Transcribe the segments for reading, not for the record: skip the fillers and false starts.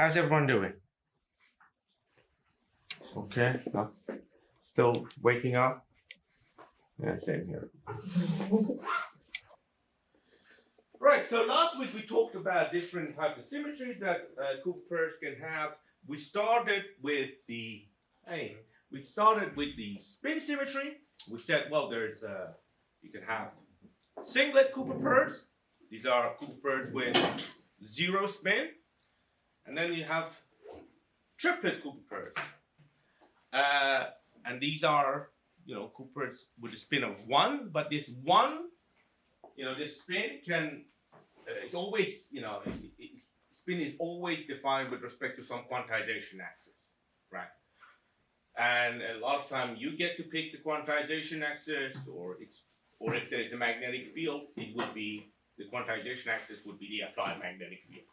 How's everyone doing? Okay, still waking up? Yeah, same here. Right, so last week we talked about different types of symmetry that Cooper pairs can have. We started with the spin symmetry. We said, well, there's you can have singlet Cooper pairs. These are Cooper pairs with zero spin, and then you have triplet Cooper pairs. And these are, Cooper pairs with a spin of 1, but this 1, this spin can, it's always, spin is always defined with respect to some quantization axis, right? And a lot of time you get to pick the quantization axis, or if there is a magnetic field, it would be, the quantization axis would be the applied magnetic field.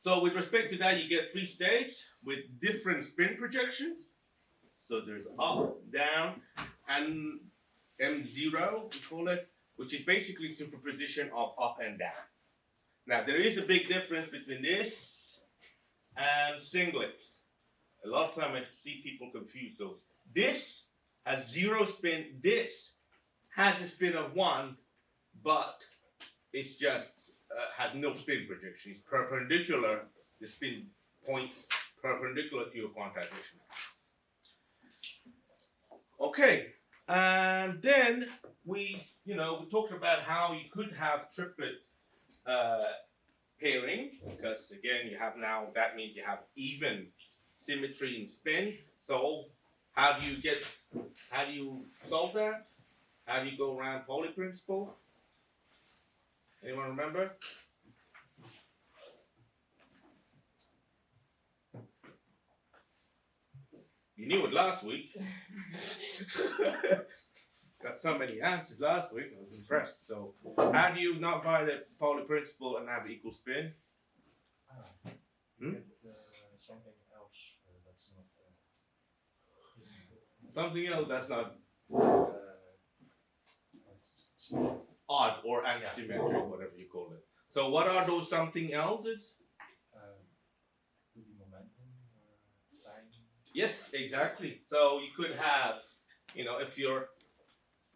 So with respect to that, you get 3 states with different spin projections. So there's up, down, and M0, we call it, which is basically superposition of up and down. Now, there is a big difference between this and singlet. A lot of time I see people confuse those. This has 0 spin. This has a spin of 1, but it's just has no spin projection. It's perpendicular. The spin points perpendicular to your quantization. Okay, and then we talked about how you could have triplet pairing, because again, that means you have even symmetry in spin. So how do you solve that? How do you go around Pauli principle? Anyone remember? You knew it last week. Got so many answers last week, I was impressed. So how do you not violate Pauli principle and have equal spin? Something else that's not something else that's not odd or antisymmetric, whatever you call it. So what are those something else's? momentum or time. Yes, exactly. So you could have, if you're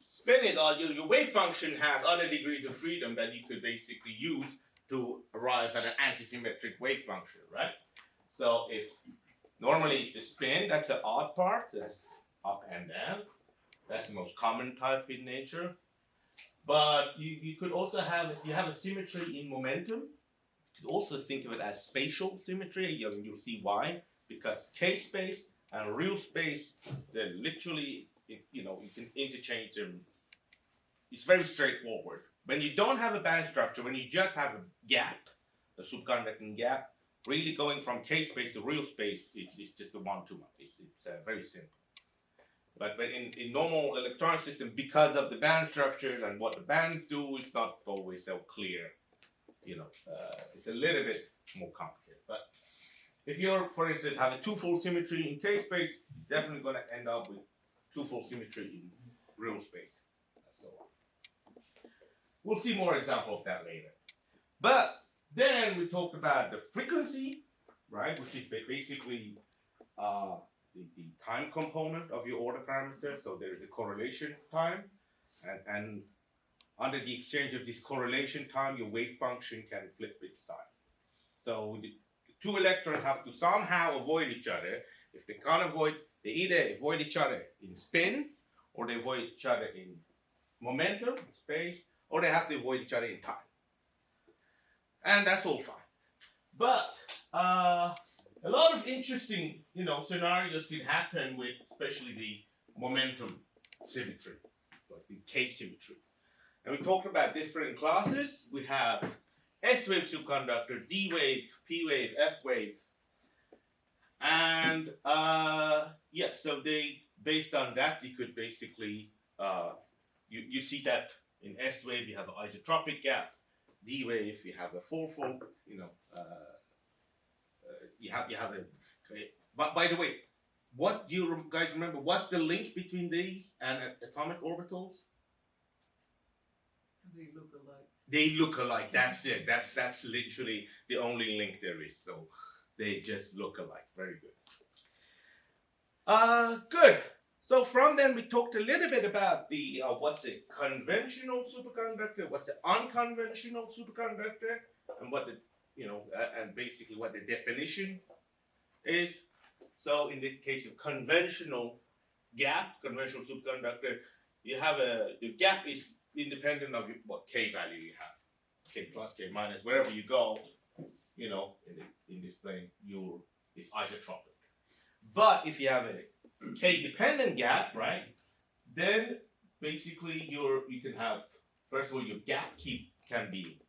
spinning, your wave function has other degrees of freedom that you could basically use to arrive at an antisymmetric wave function, right? So if normally it's the spin, that's the odd part, that's up and down. That's the most common type in nature. But you could also have, if you have a symmetry in momentum, you could also think of it as spatial symmetry. You'll see why. Because k-space and real space, they're literally, you can interchange them. It's very straightforward. When you don't have a band structure, when you just have a gap, a superconducting gap, really going from k-space to real space, it's just a one-to-one. It's very simple. But in normal electronic system, because of the band structures and what the bands do, it's not always so clear. It's a little bit more complicated. But if you're, for instance, have a twofold symmetry in k-space, you're definitely going to end up with twofold symmetry in real space, and so on. We'll see more examples of that later. But then we talked about the frequency, right, which is basically the time component of your order parameter. So there is a correlation time, and under the exchange of this correlation time, your wave function can flip its side. So the 2 electrons have to somehow avoid each other. If they can't avoid, they either avoid each other in spin, or they avoid each other in momentum, space, or they have to avoid each other in time. And that's all fine. But a lot of interesting, scenarios can happen with, especially the momentum symmetry, like the K-symmetry. And we talked about different classes. We have S-wave superconductors, D-wave, P-wave, F-wave. And so based on that, you could basically, you see that in S-wave, you have an isotropic gap. D-wave, you have a fourfold, you have a. But by the way, what do you guys remember? What's the link between these and atomic orbitals? They look alike. They look alike. That's it. That's literally the only link there is. So they just look alike. Very good. Good. So from then we talked a little bit about the what's a conventional superconductor, what's an unconventional superconductor, and what the and basically what the definition is. So in the case of conventional conventional superconductor, you have the gap is independent of what K value you have, K plus, K minus, wherever you go, in this plane, it's isotropic. But if you have a K dependent gap, right, then basically you can have, first of all, your gap can be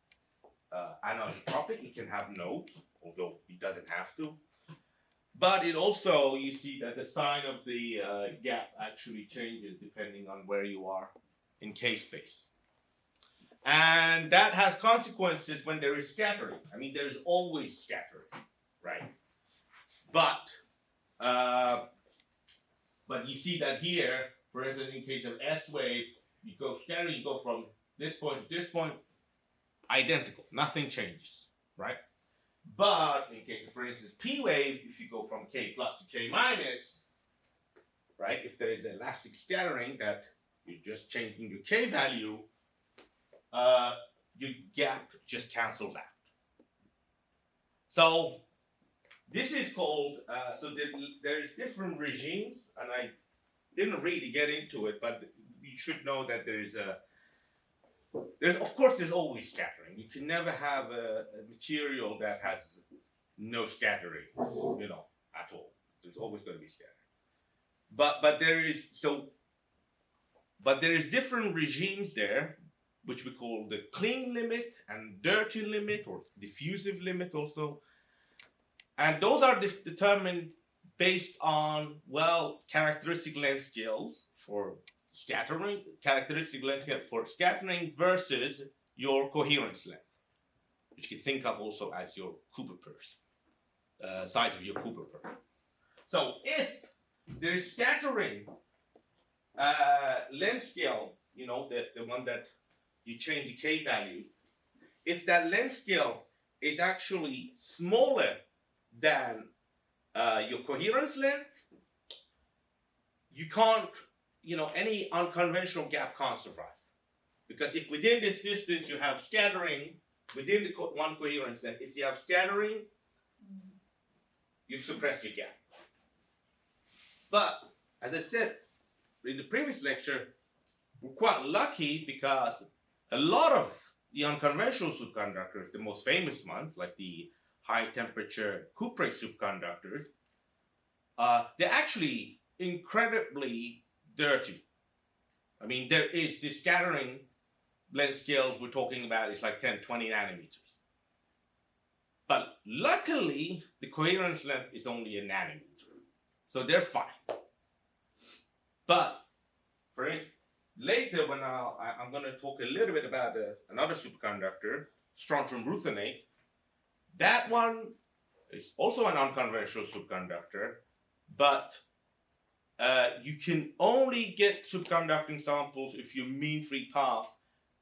anisotropic. It can have nodes, although it doesn't have to. But it also, you see that the sign of the gap actually changes depending on where you are in K space. And that has consequences when there is scattering. I mean, there is always scattering, right? But you see that here, for instance, in case of S wave, you go scattering, you go from this point to this point, identical, nothing changes, right? But in case of, for instance, P wave, if you go from K plus to K minus, right, if there is elastic scattering that you're just changing your K value, your gap just cancels out. So this is called, there's different regimes, and I didn't really get into it, but you should know that of course there's always scattering. You can never have a material that has no scattering, at all. There's always going to be scattering. But there is different regimes there, which we call the clean limit and dirty limit, or diffusive limit also. And those are determined based on, characteristic length scales for scattering, versus your coherence length, which you can think of also as your Cooper purse, size of your Cooper purse. So if there is scattering length scale, the one that you change the K value, if that length scale is actually smaller than your coherence length, you can't, any unconventional gap can't survive. Because if within this distance you have scattering, within the one coherence length, if you have scattering, you suppress your gap. But, as I said in the previous lecture, we're quite lucky because a lot of the unconventional superconductors, the most famous ones, like the high temperature cuprate superconductors, they're actually incredibly dirty. I mean, there is the scattering length scales we're talking about is like 10, 20 nanometers. But luckily, the coherence length is only a nanometer. So they're fine. But for instance, later when I'm going to talk a little bit about another superconductor, strontium ruthenate, that one is also an unconventional superconductor, but you can only get superconducting samples if your mean free path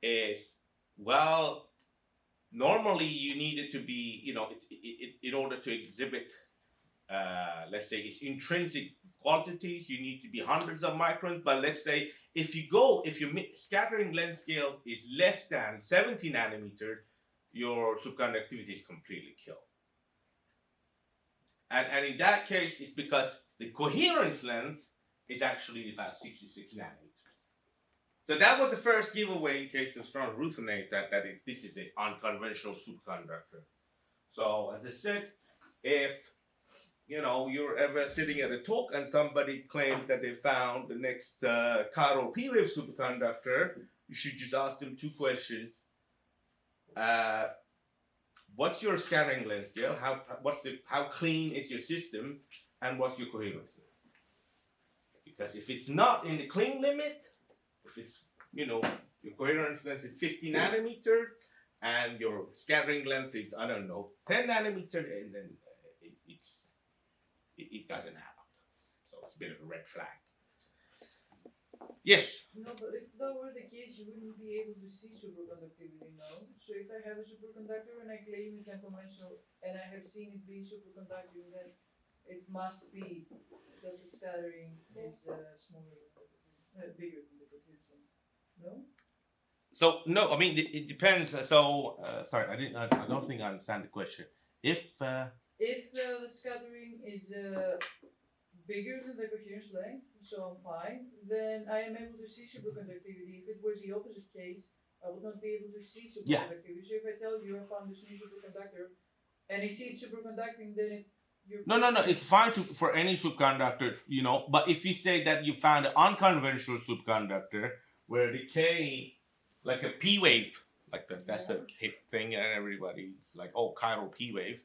is, normally you need it to be, in order to exhibit, let's say, its intrinsic quantities, you need to be hundreds of microns. But let's say if your scattering length scale is less than 70 nanometers, your superconductivity is completely killed. And in that case, it's because the coherence length is actually about 66 nanometers. So that was the first giveaway in case of strontium ruthenate that this is an unconventional superconductor. So as I said, if you're ever sitting at a talk and somebody claims that they found the next chiral P-wave superconductor, you should just ask them two questions. What's your scattering length scale? How clean is your system? And what's your coherence length? Because if it's not in the clean limit, if it's, your coherence length is 50 nanometers and your scattering length is, 10 nanometers, and then it doesn't add up. So it's a bit of a red flag. Yes. No, but if that were the case, you wouldn't be able to see superconductivity now. So if I have a superconductor and I claim it's unconventional and I have seen it being superconducting, then it must be that the scattering is smaller than the bigger than the coherence. No? So no, I mean it depends. So sorry, I don't think I understand the question. If If the scattering is bigger than the coherence length, so I'm fine, then I am able to see superconductivity. If it were the opposite case, I would not be able to see superconductivity. So if I tell you I found this new superconductor and I see it superconducting, then no, it's fine for any superconductor, you know. But if you say that you found an unconventional superconductor where the K, like a P wave, like that's the hip thing, and everybody's like, oh, chiral P wave.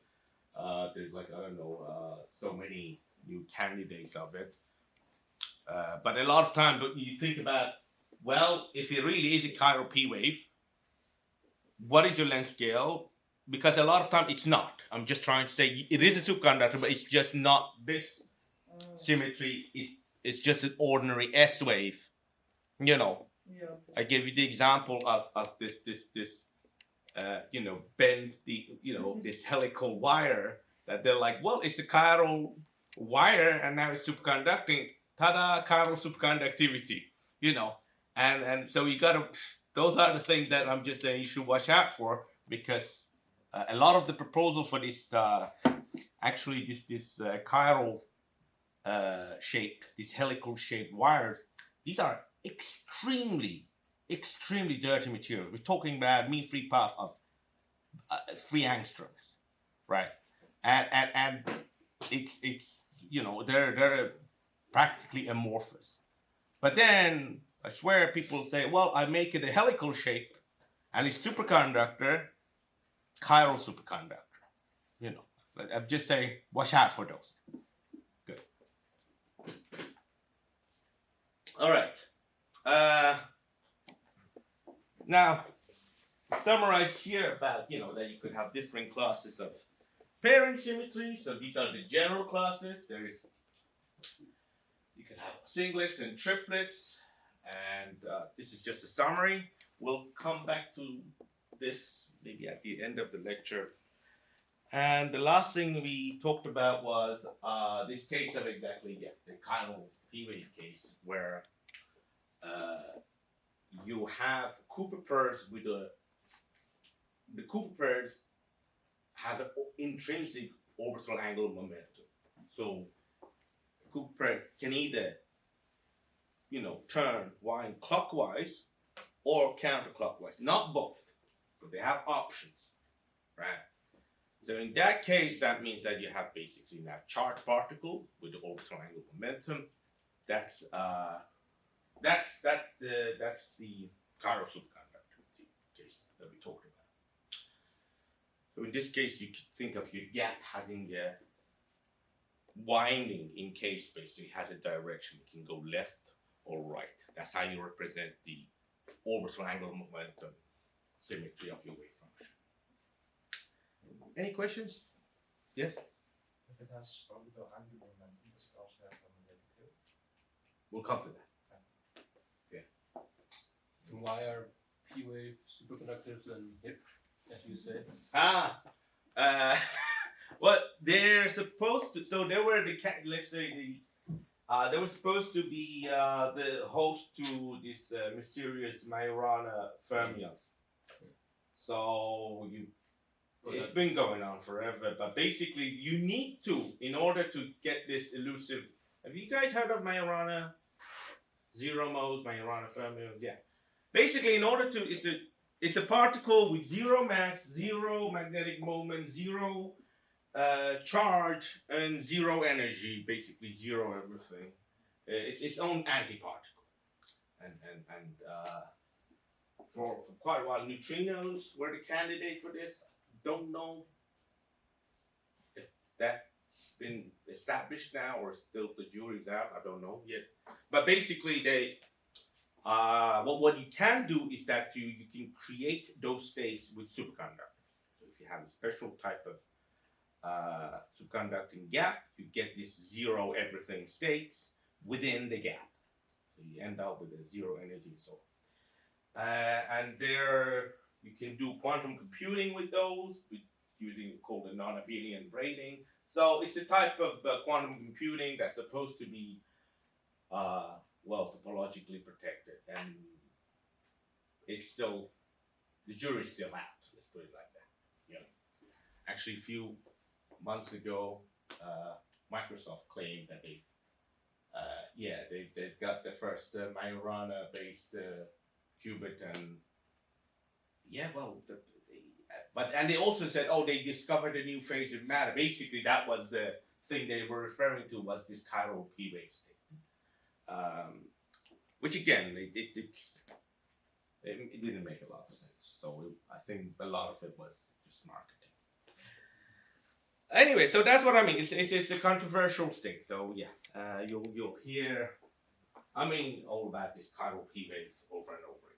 There's like I don't know, so many new candidates of it. But a lot of time, but you think about, well, if it really is a chiral P wave, what is your length scale? Because a lot of time it's not. I'm just trying to say it is a superconductor, but it's just not this symmetry. It's just an ordinary S wave. You know, Yeah. I gave you the example of this bend this helical wire that they're like, well, it's a chiral wire and now it's superconducting. Ta-da, chiral superconductivity. You know, and so you gotta. Those are the things that I'm just saying you should watch out for, because a lot of the proposal for this actually this chiral shaped, these helical shaped wires, these are extremely dirty materials. We're talking about mean free path of 3 angstroms, right? And it's they're practically amorphous. But then I swear people say, well, I make it a helical shape and it's superconductor, chiral superconductor. You know, I'm just saying, watch out for those. Good. All right. Now, summarize here about, that you could have different classes of pairing symmetry. So these are the general classes. You could have singlets and triplets. And this is just a summary. We'll come back to this maybe at the end of the lecture. And the last thing we talked about was this case of the chiral P wave case, where you have Cooper pairs the Cooper pairs have an intrinsic orbital angular momentum. So a Cooper pair can either turn wind clockwise or counterclockwise, not both. So they have options, right? So in that case, that means that you have basically that charged particle with the orbital angular momentum. That's the chiral superconductivity case that we talked about. So in this case, you could think of your gap having a winding in K space. So it has a direction. It can go left or right. That's how you represent the orbital angular momentum symmetry of your wave function. Any questions? Yes? If it has orbital angular momentum, does it also have a magnetic field? We'll come to that. And why are P wave superconductors and hip, as you say? Well, they're supposed to. So they were they were supposed to be the host to this mysterious Majorana fermions. So it's been going on forever. But basically, you need to, in order to get this elusive. Have you guys heard of Majorana zero mode, Majorana fermions? Yeah. Basically, in order to, it's a particle with zero mass, zero magnetic moment, zero charge, and zero energy. Basically, zero everything. It's its own antiparticle, and for quite a while, neutrinos were the candidate for this. Don't know if that's been established now or still the jury's out. I don't know yet. But basically, what you can do is that you can create those states with superconductors. So if you have a special type of superconducting gap, you get this zero everything states within the gap. So you end up with a zero energy source. And there you can do quantum computing with those, using called a non-abelian braiding. So it's a type of quantum computing that's supposed to be, topologically protected, and it's still, the jury's still out. Let's put it like that. Yeah. Actually, a few months ago, Microsoft claimed that they've got the first Majorana-based qubit, and and they also said, they discovered a new phase of matter. Basically, that was the thing they were referring to, was this chiral p-wave state. Which again, it didn't make a lot of sense. So I think a lot of it was just marketing. Anyway, so that's what I mean. It's a controversial state. So yeah, you'll hear, all about this chiral p-waves over and over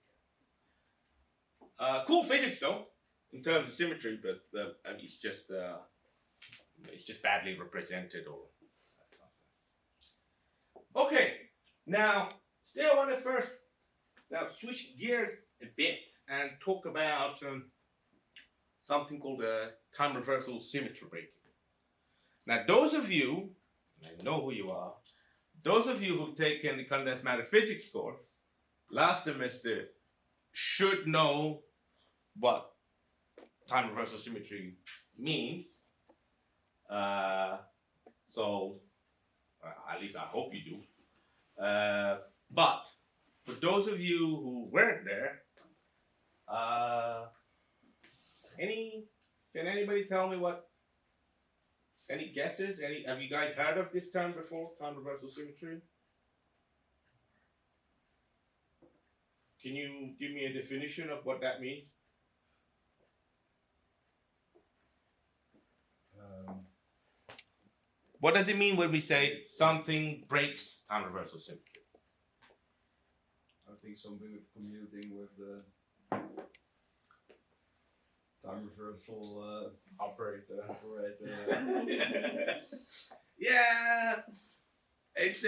again. Cool physics though, in terms of symmetry, but it's just badly represented or. Okay, now still I want to first switch gears a bit and talk about something called time reversal symmetry breaking. Now, those of you, I know who you are, those of you who've taken the condensed matter physics course last semester should know what time reversal symmetry means. At least I hope you do. But for those of you who weren't there, can anybody tell me any guesses? Have you guys heard of this term before, time reversal symmetry? Can you give me a definition of what that means? What does it mean when we say something breaks time reversal symmetry? I think something with commuting with the time reversal operator. Yeah, it's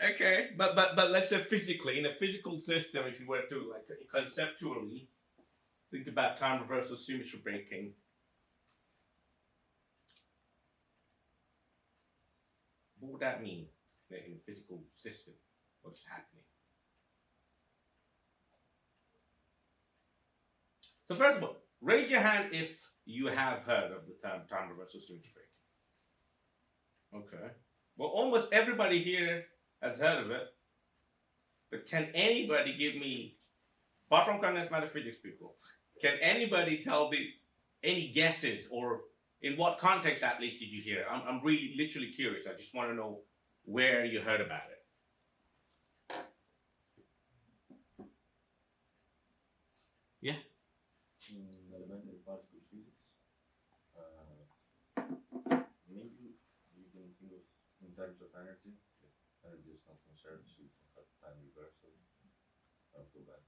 okay, but let's say physically, in a physical system, if you were to conceptually think about time reversal symmetry breaking. What would that mean in a physical system? What's happening? So first of all, raise your hand if you have heard of the term time reversal symmetry breaking. Okay. Well, almost everybody here has heard of it. But can anybody give me, apart from condensed matter physics people, can anybody tell me any guesses, or in what context at least did you hear it? I'm really literally curious. I just want to know where you heard about it. Yeah? Elementary particle physics. Maybe you can think of in terms of energy. Energy is not conserved, so you can have time reversal. Not too bad.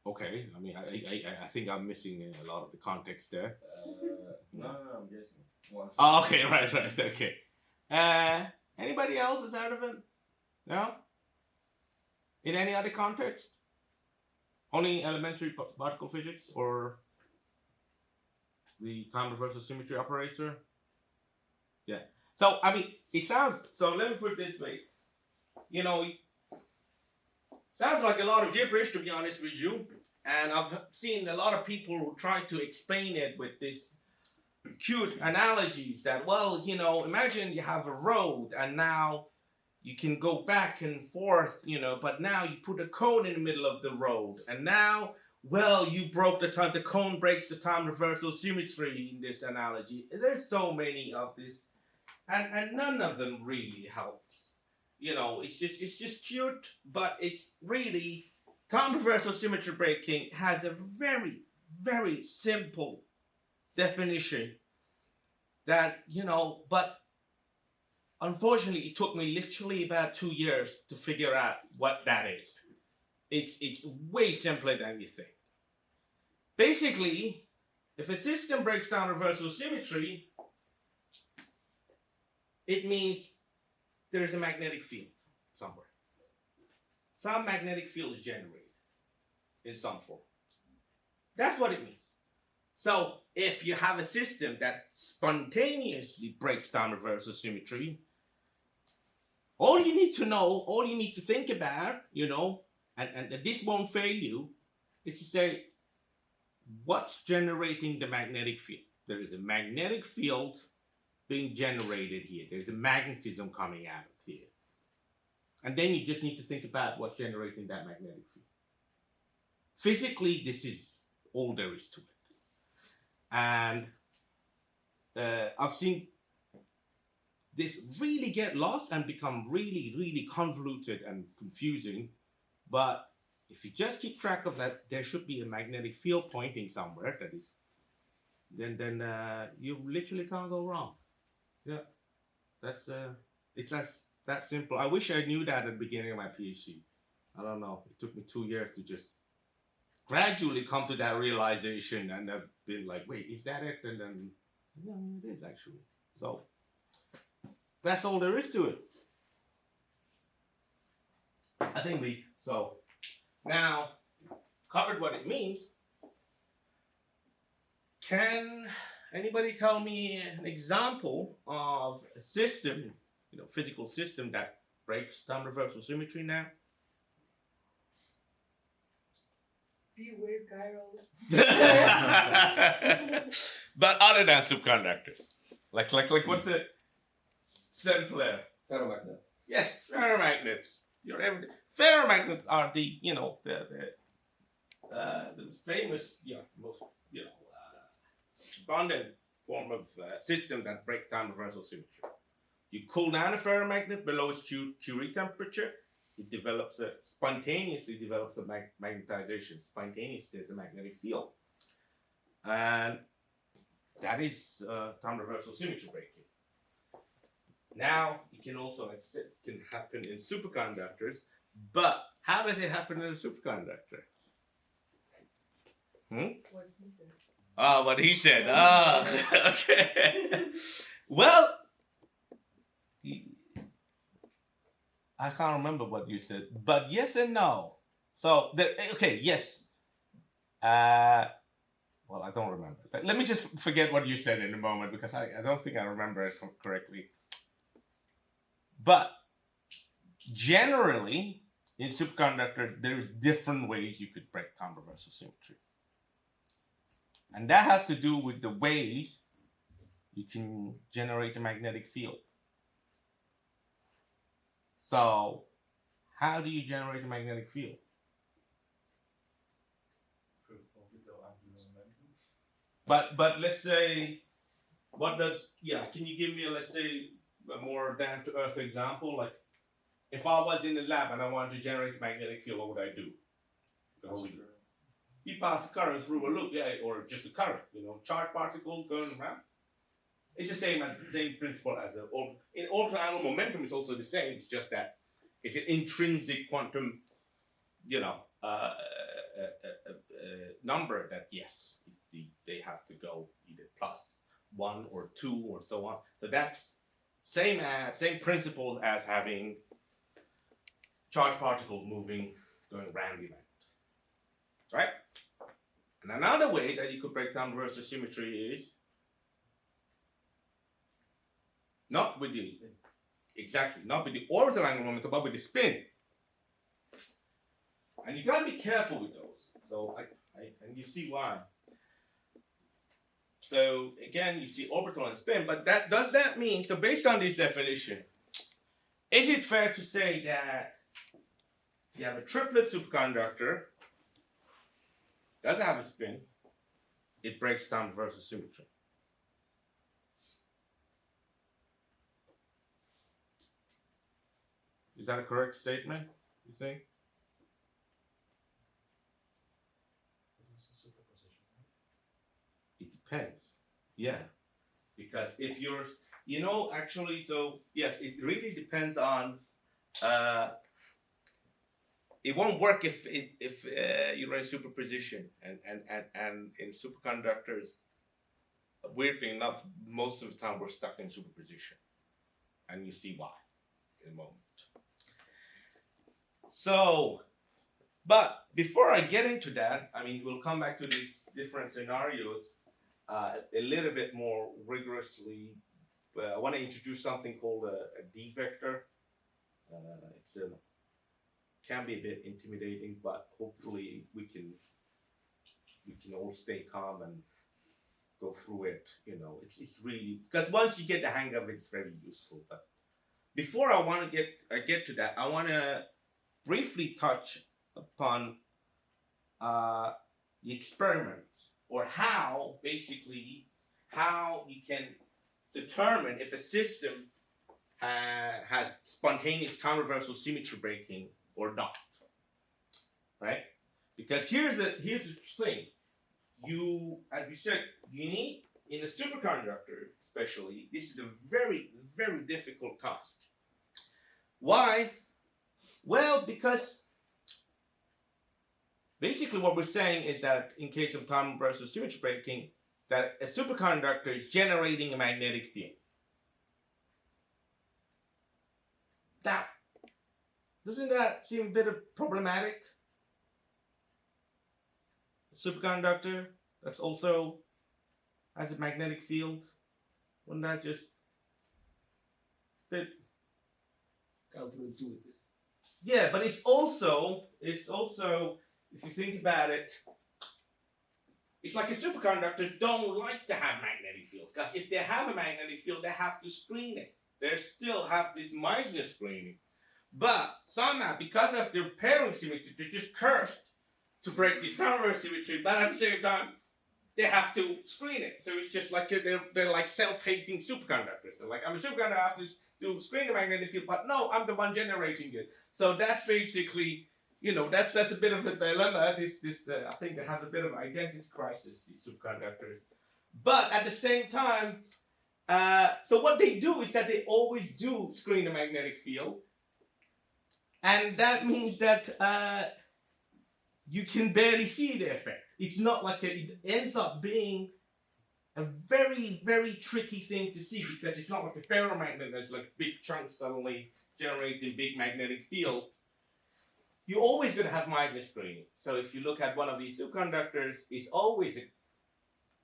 Okay, I think I'm missing a lot of the context there. No, I'm guessing. Oh, okay, right, okay. Anybody else has heard of it? No? In any other context? Only elementary particle physics or the time reversal symmetry operator? Yeah. So, it sounds, so let me put it this way. Sounds like a lot of gibberish, to be honest with you. And I've seen a lot of people who try to explain it with this cute analogies that, imagine you have a road and now you can go back and forth, but now you put a cone in the middle of the road. And now, you broke the cone breaks the time reversal symmetry in this analogy. There's so many of this. And none of them really helps. It's just cute, but it's really, time reversal symmetry breaking has a very, very simple definition that, but unfortunately it took me literally about 2 years to figure out what that is. It's way simpler than you think. Basically, if a system breaks down reversal symmetry, it means there is a magnetic field somewhere. Some magnetic field is generated in some form. That's what it means. So if you have a system that spontaneously breaks down reversal symmetry, all you need to know, all you need to think about, and this won't fail you, is to say, what's generating the magnetic field? There is a magnetic field being generated here. There's a magnetism coming out here. And then you just need to think about what's generating that magnetic field. Physically, this is all there is to it. And I've seen this really get lost and become really, really convoluted and confusing. But if you just keep track of that, there should be a magnetic field pointing somewhere that is, then you literally can't go wrong. Yeah, that's it's that simple. I wish I knew that at the beginning of my PhD. I don't know. It took me 2 years to just gradually come to that realization, and I've been like, wait, is that it? And then, no, it is actually. So that's all there is to it. I think so now covered what it means. Can anybody tell me an example of a system, physical system that breaks down reversal symmetry now? P-wave gyro. But other than superconductors, like what's the simpler? Ferromagnet. Yes, ferromagnets. Ferromagnets are the famous, most abundant form of system that breaks down reversal symmetry. You cool down a ferromagnet below its Curie temperature, it spontaneously develops a magnetization. Spontaneously, there's a magnetic field. And that is time reversal symmetry breaking. Now, it can also, like I said, can happen in superconductors, but how does it happen in a superconductor? What he said. Ah, what he said. Ah, okay. Well, I can't remember what you said, but yes and no. So, yes. Well, I don't remember. Let me just forget what you said in a moment, because I don't think I remember it correctly. But generally, in superconductors, there's different ways you could break down reversal symmetry. And that has to do with the ways you can generate a magnetic field. So, how do you generate a magnetic field? But let's say, can you give me a more down to earth example? Like, if I was in the lab and I wanted to generate a magnetic field, what would I do? You pass the current through a loop, or just a current, charged particle going around. It's the same principle as in orbital angular momentum is also the same. It's just that it's an intrinsic quantum, number that they have to go either +1 or 2 or so on. So that's same principle as having charged particles going around the event, right? And another way that you could break down reversal symmetry is not with the orbital angular momentum, but with the spin. And you gotta be careful with those. So and you see why. So again, you see orbital and spin, but does that mean, so based on this definition, is it fair to say that if you have a triplet superconductor, doesn't have a spin, it breaks down reversal symmetry? Is that a correct statement, you think? It depends. Yeah. Because if you're, actually, so yes, it really depends on, it won't work if you're in superposition, and in superconductors, weirdly enough, most of the time we're stuck in superposition. and you see why in a moment. So, but before I get into that, I mean, we'll come back to these different scenarios a little bit more rigorously. I want to introduce something called a D vector. Can be a bit intimidating, but hopefully we can all stay calm and go through it. You know, it's really, because once you get the hang of it, it's very useful. But before I want to get to that, I want to briefly touch upon the experiments, or how you can determine if a system has spontaneous time reversal symmetry breaking or not, right? Because here's the thing. As we said, you need, in a superconductor especially, this is a very, very difficult task. Why? Well, because basically what we're saying is that in case of time reversal symmetry breaking, that a superconductor is generating a magnetic field. Now, doesn't that seem a bit problematic? A superconductor that's also has a magnetic field, wouldn't that just a bit counterintuitive? Yeah, but it's also if you think about it, it's like a superconductors don't like to have magnetic fields, because if they have a magnetic field, they have to screen it. They still have this Meissner screening. But somehow, because of their pairing symmetry, they're just cursed to break this time reversal symmetry, but at the same time, they have to screen it. So it's just like they're like self-hating superconductors. They're like, I'm a superconductor, I have to screen the magnetic field, but no, I'm the one generating it. So that's basically, you know, that's a bit of a dilemma. I think they have a bit of an identity crisis, these superconductors. But at the same time, so what they do is that they always do screen the magnetic field. And that means that you can barely see the effect. It's not like it ends up being a very, very tricky thing to see, because it's not like a ferromagnet that's like big chunks suddenly generating big magnetic field. You're always going to have Meissner screening. So if you look at one of these superconductors, it's always,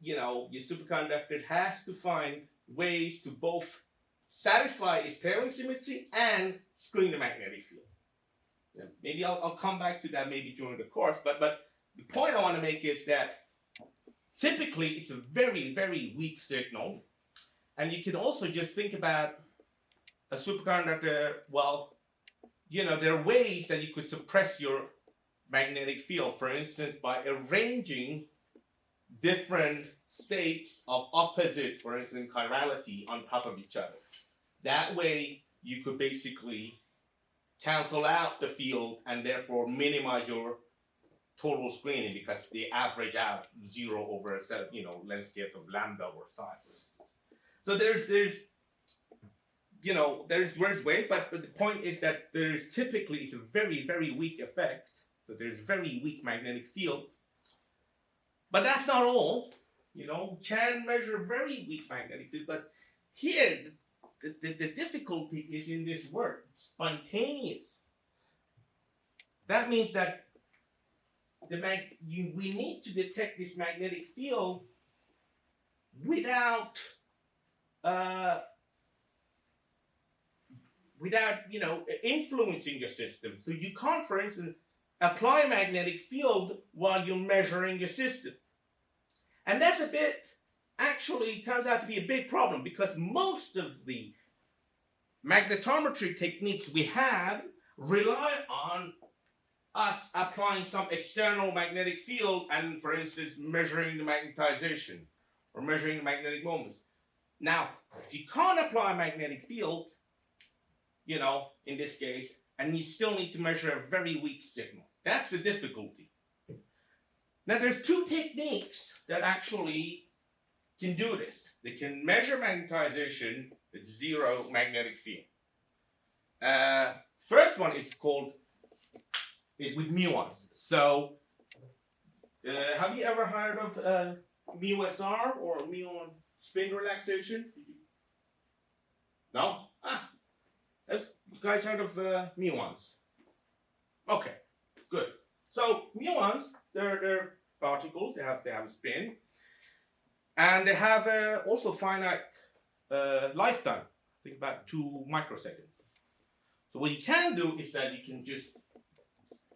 your superconductor has to find ways to both satisfy its pairing symmetry and screen the magnetic field. Yeah. Maybe I'll come back to that maybe during the course, but the point I want to make is that typically it's a very, very weak signal, and you can also just think about a superconductor. Well, there are ways that you could suppress your magnetic field, for instance, by arranging different states of opposite, for instance, chirality on top of each other. That way, you could basically cancel out the field and therefore minimize your total screening, because they average out 0 over a set, landscape of lambda or psi. So there's ways, but the point is that there's typically, it's a very, very weak effect. So there's very weak magnetic field. But that's not all. Can measure very weak magnetic field, but here the difficulty is in this word, spontaneous. That means that we need to detect this magnetic field without influencing your system. So you can't, for instance, apply a magnetic field while you're measuring your system. And that's actually turns out to be a big problem, because most of the magnetometry techniques we have rely on us applying some external magnetic field and, for instance, measuring the magnetization or measuring the magnetic moments. Now, if you can't apply a magnetic field, in this case, and you still need to measure a very weak signal, that's the difficulty. Now, there's two techniques that actually can do this. They can measure magnetization with 0 magnetic field. First one is with muons. So, have you ever heard of mu-SR or muon spin relaxation? No? Have you guys heard of muons? Okay, good. So muons, they're particles. They have a spin, and they have also finite lifetime. I think about 2 microseconds. So what you can do is that you can just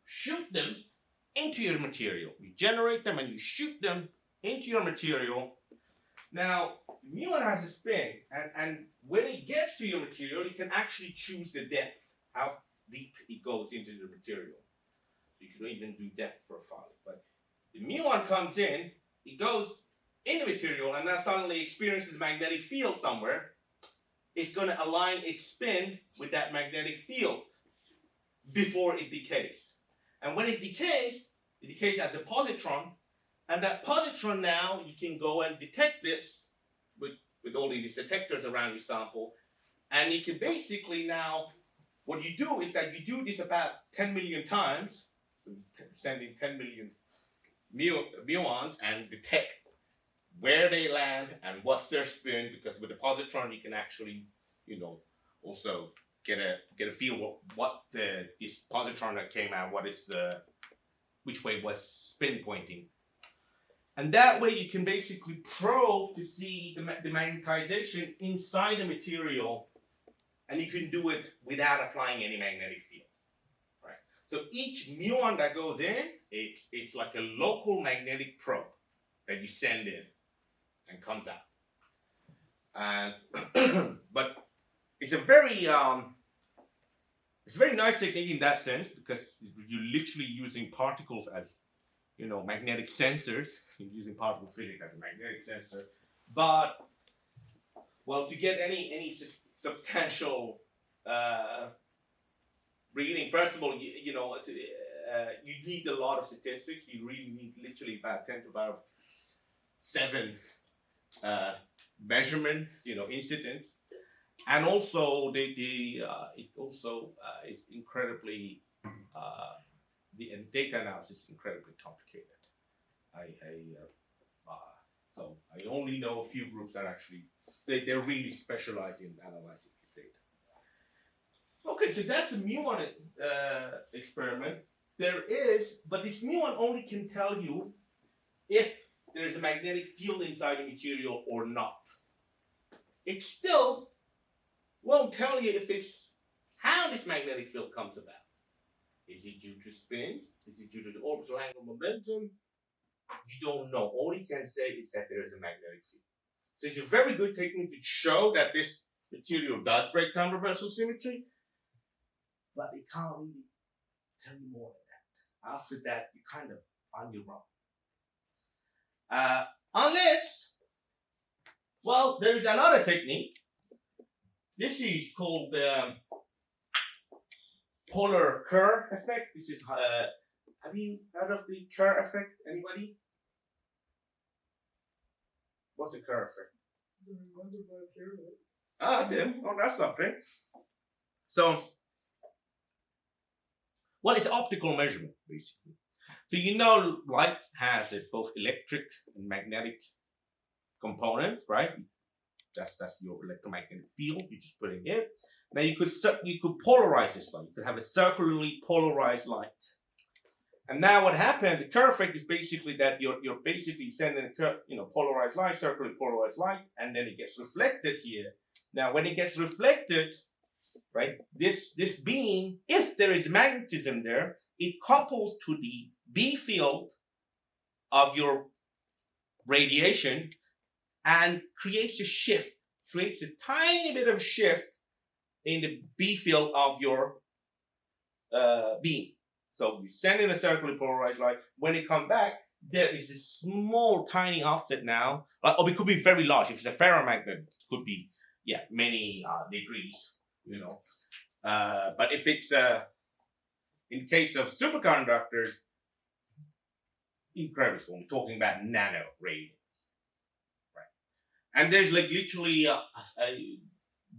shoot them into your material. You generate them and you shoot them into your material. Now, the muon has a spin, and when it gets to your material, you can actually choose the depth, how deep it goes into the material. You can even do depth profiling. But the muon comes in, it goes in the material, and now suddenly experiences a magnetic field somewhere. It's going to align its spin with that magnetic field before it decays. And when it decays as a positron, and that positron now, you can go and detect this with all these detectors around your sample, and you can basically now, what you do is that you do this about 10 million times, so sending 10 million muons and detect where they land and what's their spin, because with the positron you can actually, also get a feel what this positron that came out, which way was spin pointing. And that way you can basically probe to see the magnetization inside the material, and you can do it without applying any magnetic field. Right? So each muon that goes in, it's like a local magnetic probe that you send in and comes out. And but it's a very nice technique in that sense, because you're literally using particles as magnetic sensors. You're using particle physics as a magnetic sensor. But well, to get any substantial reading, first of all, you need a lot of statistics. You really need literally about 10 to about 7 measurement, incidents, and also it also is incredibly the data analysis is incredibly complicated. So I only know a few groups that actually they're really specialized in analyzing this data. Okay, so that's a muon experiment. But this muon only can tell you if there's a magnetic field inside the material or not. It still won't tell you if it's how this magnetic field comes about. Is it due to spin? Is it due to the orbital angular momentum? You don't know. All you can say is that there is a magnetic field. So it's a very good technique to show that this material does break down reversal symmetry, but it can't really tell you more than that. After that, you're kind of on your own. Unless, well, there is another technique. This is called the polar Kerr effect. This is, have you heard of the Kerr effect? Anybody? What's the Kerr effect? Oh, that's something. So, well, it's optical measurement, basically. So light has both electric and magnetic components, right? That's your electromagnetic field. You just put it in. Now you could polarize this light. You could have a circularly polarized light. And now what happens? The Kerr effect is basically that you're basically sending a polarized light, circularly polarized light, and then it gets reflected here. Now when it gets reflected, right, this beam, if there is magnetism there, it couples to the B field of your radiation and creates a tiny bit of shift in the B field of your beam. So you send in a circularly polarized light. When it comes back, there is a small, tiny offset now, or it could be very large. If it's a ferromagnet, it could be many degrees. But if it's in case of superconductors, incredibly small. We're talking about nano radians, right? And there's literally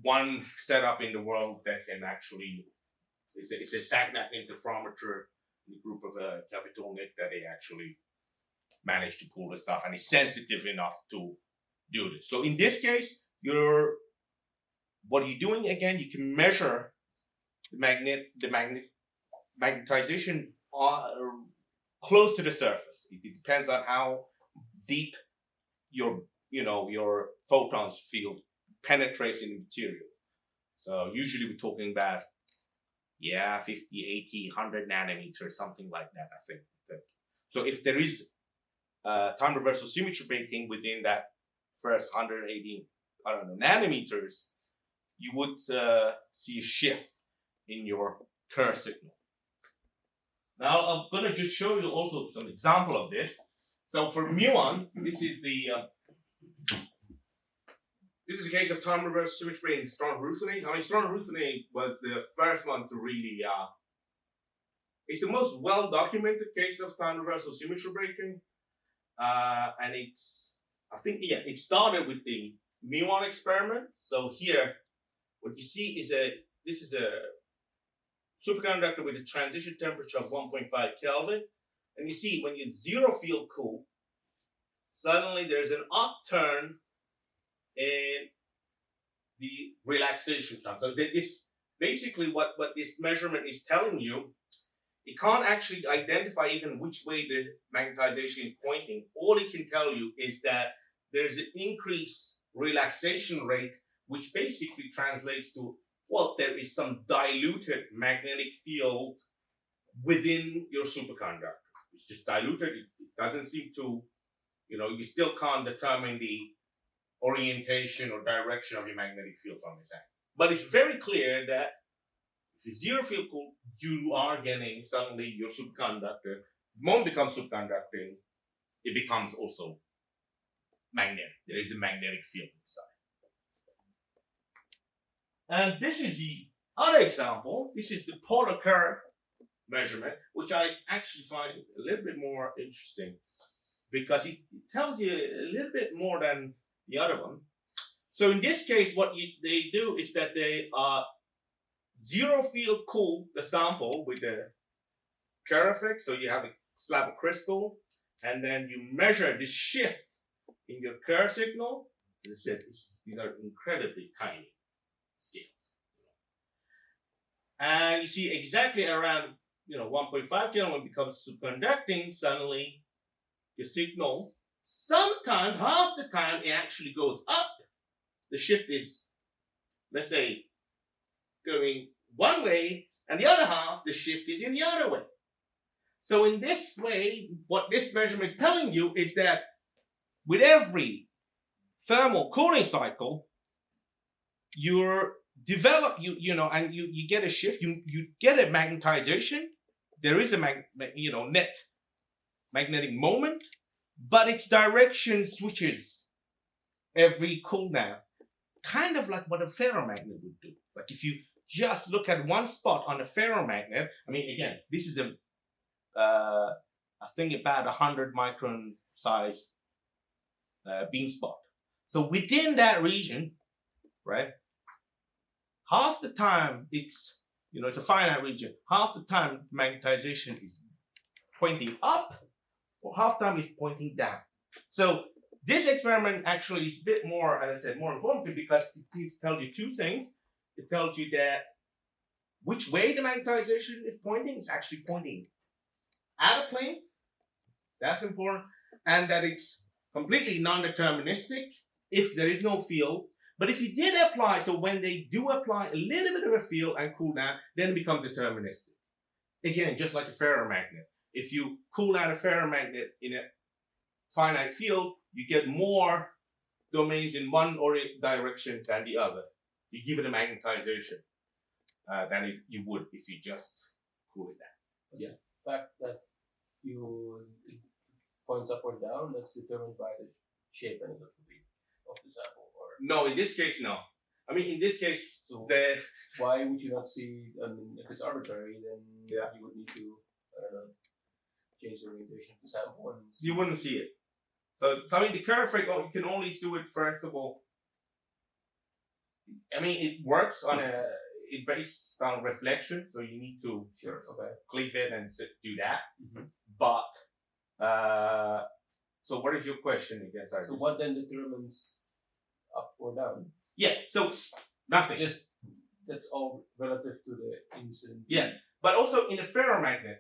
one setup in the world that can actually, it's a Sagnac interferometer, the group of Kaveh that they actually managed to pull the stuff, and it's sensitive enough to do this. So in this case, what are you doing again? You can measure magnetization are close to the surface. It depends on how deep your photons field penetrates in the material. So usually we're talking about 50, 80, 100 nanometers, something like that, I think. So if there is time reversal symmetry breaking within that first 180, nanometers, you would see a shift in your Kerr signal. Now I'm going to just show you also some example of this. So for muon, this is the case of time reversal symmetry in Strong-Ruthenian. I mean, Strong-Ruthenian was the first one to really, it's the most well-documented case of time reversal symmetry breaking. And it started with the muon experiment. So here, what you see is this is a superconductor with a transition temperature of 1.5 Kelvin. And you see when you zero field cool, suddenly there's an upturn in the relaxation time. So this basically what this measurement is telling you, it can't actually identify even which way the magnetization is pointing. All it can tell you is that there's an increased relaxation rate, which basically translates to, well, there is some diluted magnetic field within your superconductor. It's just diluted. It doesn't seem to, you still can't determine the orientation or direction of your magnetic field from this angle. But it's very clear that if you zero field cool, you are getting suddenly your superconductor. The moment it becomes superconducting, it becomes also magnetic. There is a magnetic field inside. And this is the other example. This is the polar Kerr measurement, which I actually find a little bit more interesting because it tells you a little bit more than the other one. So in this case, what they do is that they zero field cool the sample with the Kerr effect. So you have a slab of crystal, and then you measure the shift in your Kerr signal. As I said, these are incredibly tiny scales. And you see exactly around 1.5 Kelvin when it becomes superconducting, suddenly your signal, sometimes half the time it actually goes up. The shift is, let's say, going one way, and the other half, the shift is in the other way. So in this way, what this measurement is telling you is that with every thermal cooling cycle, you get a shift, you get a magnetization. There is a net magnetic moment, but its direction switches every cool down, kind of like what a ferromagnet would do. Like if you just look at one spot on a ferromagnet, I mean, again, this is I think about 100 micron size beam spot. So within that region, right, half the time it's a finite region. Half the time magnetization is pointing up, or half the time it's pointing down. So this experiment actually is a bit more, as I said, more informative because it tells you two things. It tells you that which way the magnetization is pointing. It's actually pointing out of plane. That's important. And that it's completely non-deterministic if there is no field. But if you did apply, so when they do apply a little bit of a field and cool down, then it becomes deterministic. Again, just like a ferromagnet. If you cool down a ferromagnet in a finite field, you get more domains in one direction than the other. You give it a magnetization than if you would if you just cool it down. Yeah. The fact that it points up or down, that's determined by the shape and the weight of the sample. Or no, in this case, no. I mean, in this case, so why would you not see? I mean, if it's arbitrary, then you would need to change the orientation of the sample, and you wouldn't see it. So I mean, the Kerr effect, you can only do it first of all. I mean, it works on it based on reflection, so you need to click it and do that. Mm-hmm. But so what is your question again? Sorry. So what then determines up or down? Yeah. So nothing. Just that's all relative to the incident. Yeah. But also in a ferromagnet,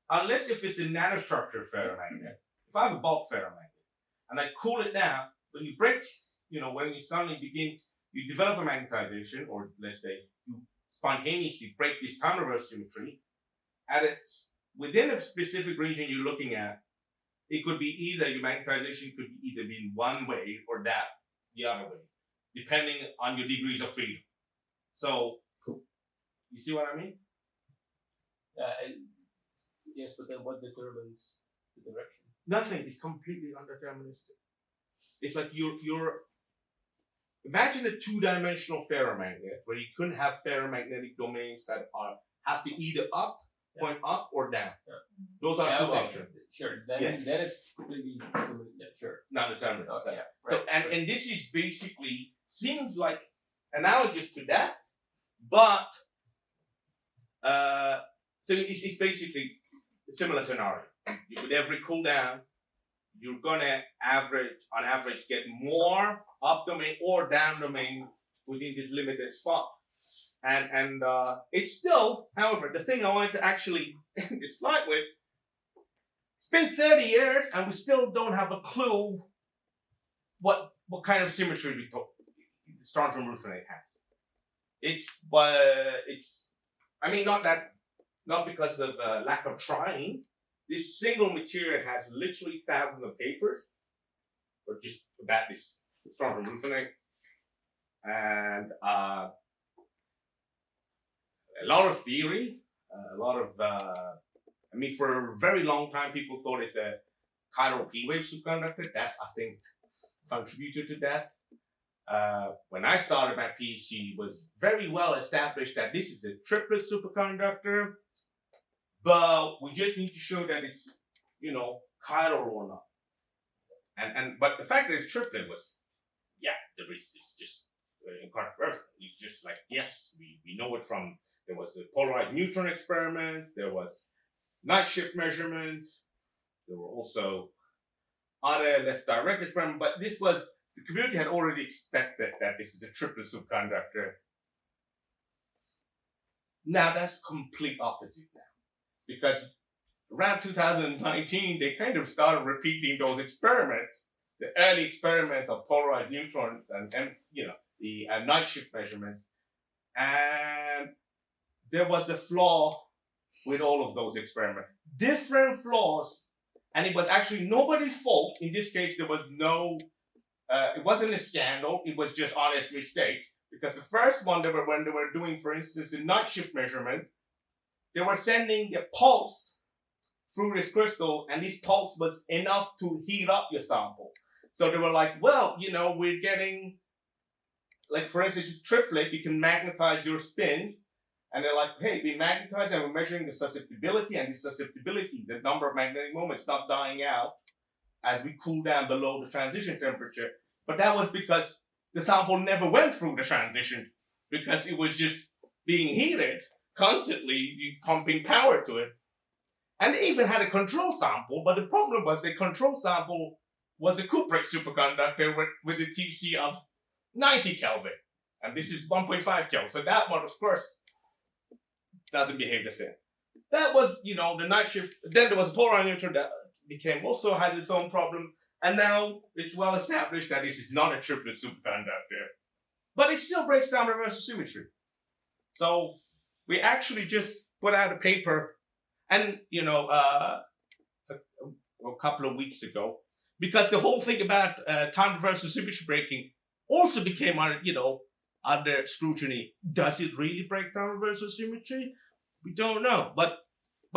unless if it's a nanostructured ferromagnet, if I have a bulk ferromagnet and I cool it down, when you break, when you suddenly begin, you develop a magnetization, or let's say you spontaneously break this time reverse symmetry, within a specific region you're looking at, it could be either your magnetization could either be in one way or the other way, depending on your degrees of freedom. So, you see what I mean? Yes, but then what determines the direction? Nothing. It's completely undeterministic. It's like you're imagine a two-dimensional ferromagnet where you couldn't have ferromagnetic domains that have to either point up or down. Yeah. Those are two okay. options. Sure. Then it's completely sure. Not deterministic. Okay. Yeah. So Right. and this is basically seems like analogous to that, but so it's basically a similar scenario. With every cool down, you're gonna on average get more up domain or down domain within this limited spot. And it's still, however, the thing I wanted to actually end this slide with, it's been 30 years and we still don't have a clue what kind of symmetry strontium-ruthenate has. Not because of lack of trying. This single material has literally thousands of papers, or just about this strontium-ruthenate, and a lot of theory, for a very long time, people thought it's a chiral P-wave superconductor. That's, I think, contributed to that. When I started my PhD, it was very well established that this is a triplet superconductor, but we just need to show that it's, chiral or not. But the fact that it's triplet was, it's just incontrovertible. It's just like, yes, we know it from, there was the polarized neutron experiments, there was night shift measurements, there were also other less direct experiments, but the community had already expected that this is a triplet superconductor. Now that's complete opposite now. Because around 2019, they kind of started repeating those experiments, the early experiments of polarized neutrons and the night shift measurements. And there was a flaw with all of those experiments. Different flaws, and it was actually nobody's fault. In this case, there was it wasn't a scandal, it was just honest mistake. Because the first one, when they were doing, for instance, the night shift measurement, they were sending the pulse through this crystal, and this pulse was enough to heat up your sample. So they were like, well, we're getting, like, for instance, it's triplet, you can magnetize your spin. And they're like, hey, we magnetize and we're measuring the susceptibility, and the susceptibility, the number of magnetic moments, not dying out as we cool down below the transition temperature. But that was because the sample never went through the transition, because it was just being heated constantly, pumping power to it. And they even had a control sample, but the problem was the control sample was a Kubrick superconductor with a TC of 90 Kelvin. And this is 1.5 Kelvin. So that one, of course, doesn't behave the same. That was, the night shift. Then there was a polarized neutron that also has its own problem. And now it's well established that this is not a triplet superconductor. But it still breaks down reverse symmetry. So we actually just put out a paper, and, a couple of weeks ago, because the whole thing about time reversal symmetry breaking also became under scrutiny. Does it really break down reversal symmetry? We don't know, but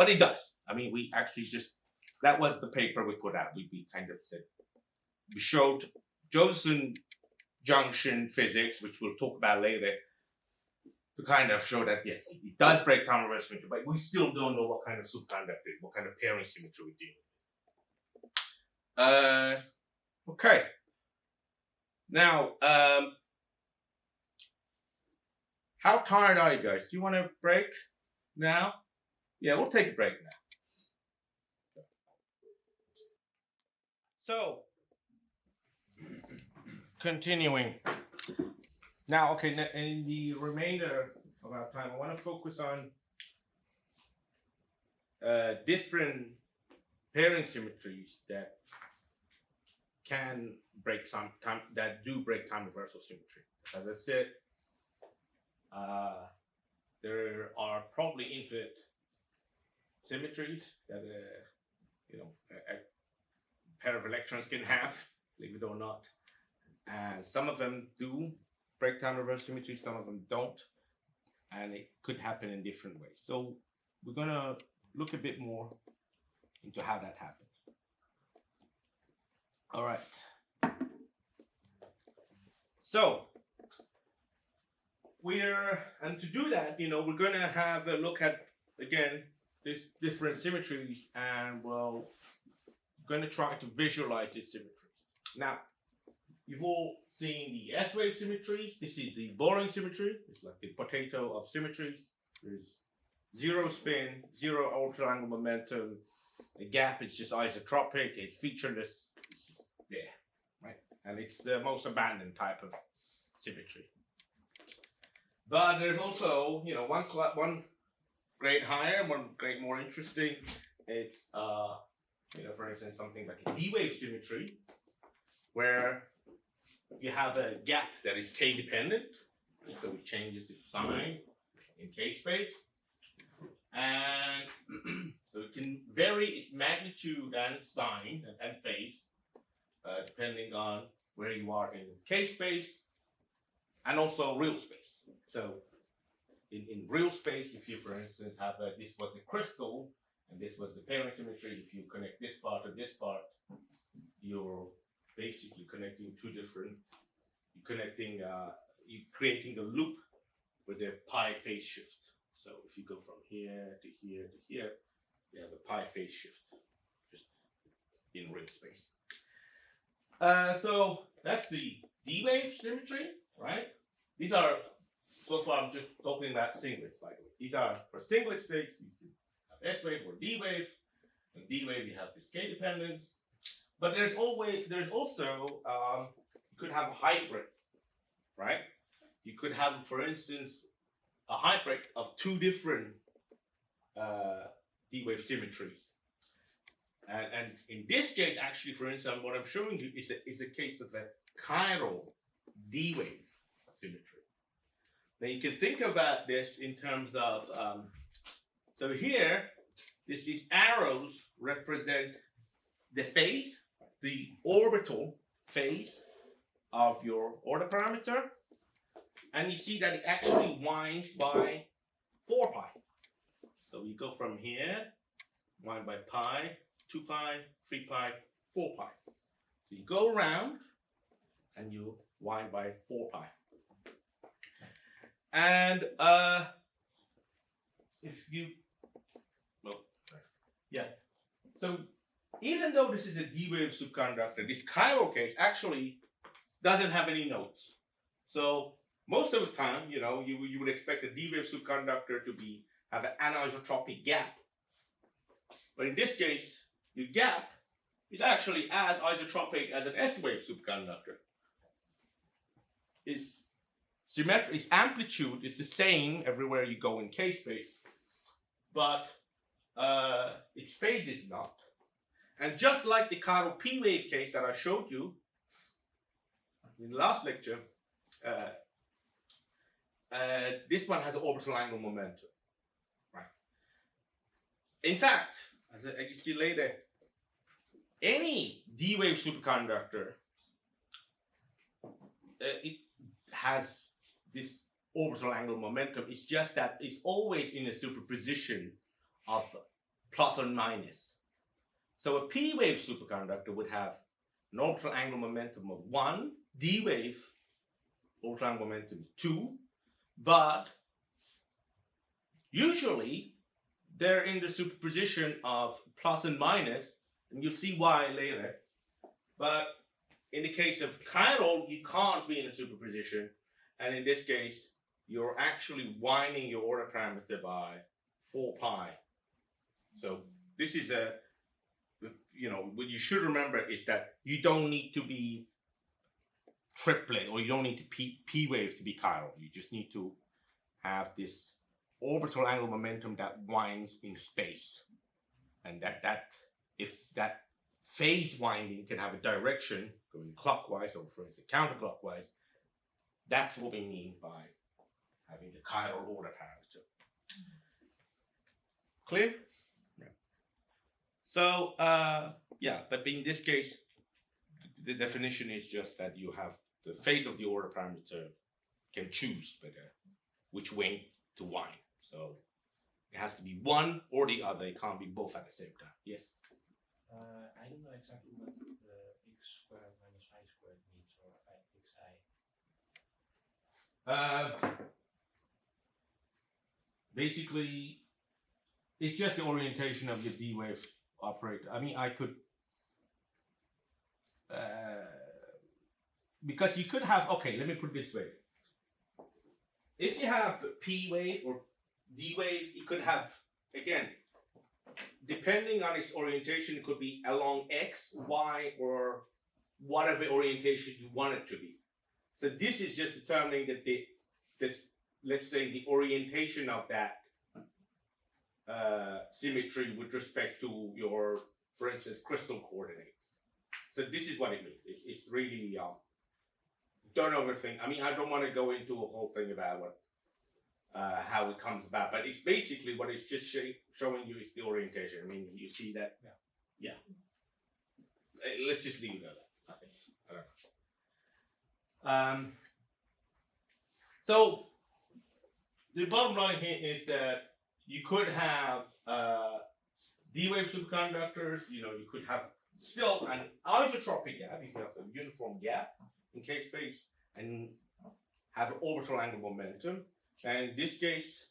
it does. I mean, we actually that was the paper we put out. We kind of said, we showed Josephson junction physics, which we'll talk about later, to kind of show that, yes, it does break down reverse symmetry, but we still don't know what kind of superconductor, what kind of pairing symmetry we deal with. Okay. Now, how tired are you guys? Do you want a break now? Yeah, we'll take a break now. So, continuing. Now, okay, in the remainder our time, I want to focus on different pairing symmetries that can break time reversal symmetry. As I said, there are probably infinite symmetries that a pair of electrons can have, believe it or not. And some of them do break time reversal symmetry, some of them don't, and it could happen in different ways. So we're gonna look a bit more into how that happens. All right. So and to do that, we're gonna have a look at, again, these different symmetries, and we're gonna try to visualize these symmetries. Now, you've all seen the S-wave symmetries. This is the boring symmetry. It's like the potato of symmetries. There's zero spin, zero orbital angle momentum. The gap is just isotropic. It's featureless. It's just there, right? And it's the most abandoned type of symmetry. But there's also, one grade higher, one grade more interesting. It's, for instance, something like a D-wave symmetry, where you have a gap that is K dependent, so it changes its sign in K space, and so it can vary its magnitude and sign and phase depending on where you are in K space and also real space. So in real space, if you, for instance, have this was a crystal and this was the pairing symmetry, if you connect this part to this part, you're basically connecting you're creating a loop with a pi phase shift. So if you go from here to here to here, you have a pi phase shift, just in real space. So that's the D-wave symmetry, right? These are, so far I'm just talking about singlets, by the way. These are for singlet states, you can have S-wave or D-wave. In D-wave you have this K dependence. But there's also, you could have a hybrid, right? You could have, for instance, a hybrid of two different D-wave symmetries. And in this case, actually, for instance, what I'm showing you is a case of a chiral D-wave symmetry. Now you can think about this in terms of, so here, these arrows represent the phase, the orbital phase of your order parameter, and you see that it actually winds by 4 pi. So you go from here, wind by pi, 2 pi, 3 pi, 4 pi. So you go around and you wind by 4 pi. And so even though this is a D-wave superconductor, this chiral case actually doesn't have any nodes. So most of the time, you would expect a D-wave superconductor to have an anisotropic gap. But in this case, your gap is actually as isotropic as an S-wave superconductor. Its amplitude is the same everywhere you go in K space, but its phase is not. And just like the chiral P-wave case that I showed you in the last lecture, this one has an orbital angle momentum, right? In fact, as you see later, any D-wave superconductor, it has this orbital angle momentum. It's just that it's always in a superposition of plus or minus. So a P-wave superconductor would have an orbital angle momentum of 1, D-wave orbital angle momentum is 2, but usually they're in the superposition of plus and minus, and you'll see why later. But in the case of chiral, you can't be in a superposition, and in this case, you're actually winding your order parameter by 4 pi. So this is what you should remember is that you don't need to be triplet, or you don't need to P-wave to be chiral. You just need to have this orbital angular momentum that winds in space, and that if that phase winding can have a direction going clockwise or for instance counterclockwise, that's what we mean by having the chiral order parameter. Clear? Yeah. So yeah, but in this case, the definition is just that you have the phase of the order parameter can choose which way to wind. So it has to be one or the other. It can't be both at the same time. Yes. I don't know exactly what the x squared minus y squared means, or xi. Basically, it's just the orientation of your D wave operator. I mean, I could, because you could have, okay, let me put it this way. If you have P wave or D wave, you could have, again, depending on its orientation, it could be along X, Y, or whatever orientation you want it to be. So this is just determining that let's say the orientation of that symmetry with respect to your, for instance, crystal coordinates. So this is what it means. It's really, don't overthink. I mean, I don't want to go into a whole thing about what, how it comes about, but it's basically what it's just showing you is the orientation. I mean, you see that? Yeah. Let's just leave it at that, I think. I don't know. So the bottom line here is that you could have D-wave superconductors. You could have still an isotropic gap. You could have a uniform gap in K-space and have an orbital angular momentum. And in this case,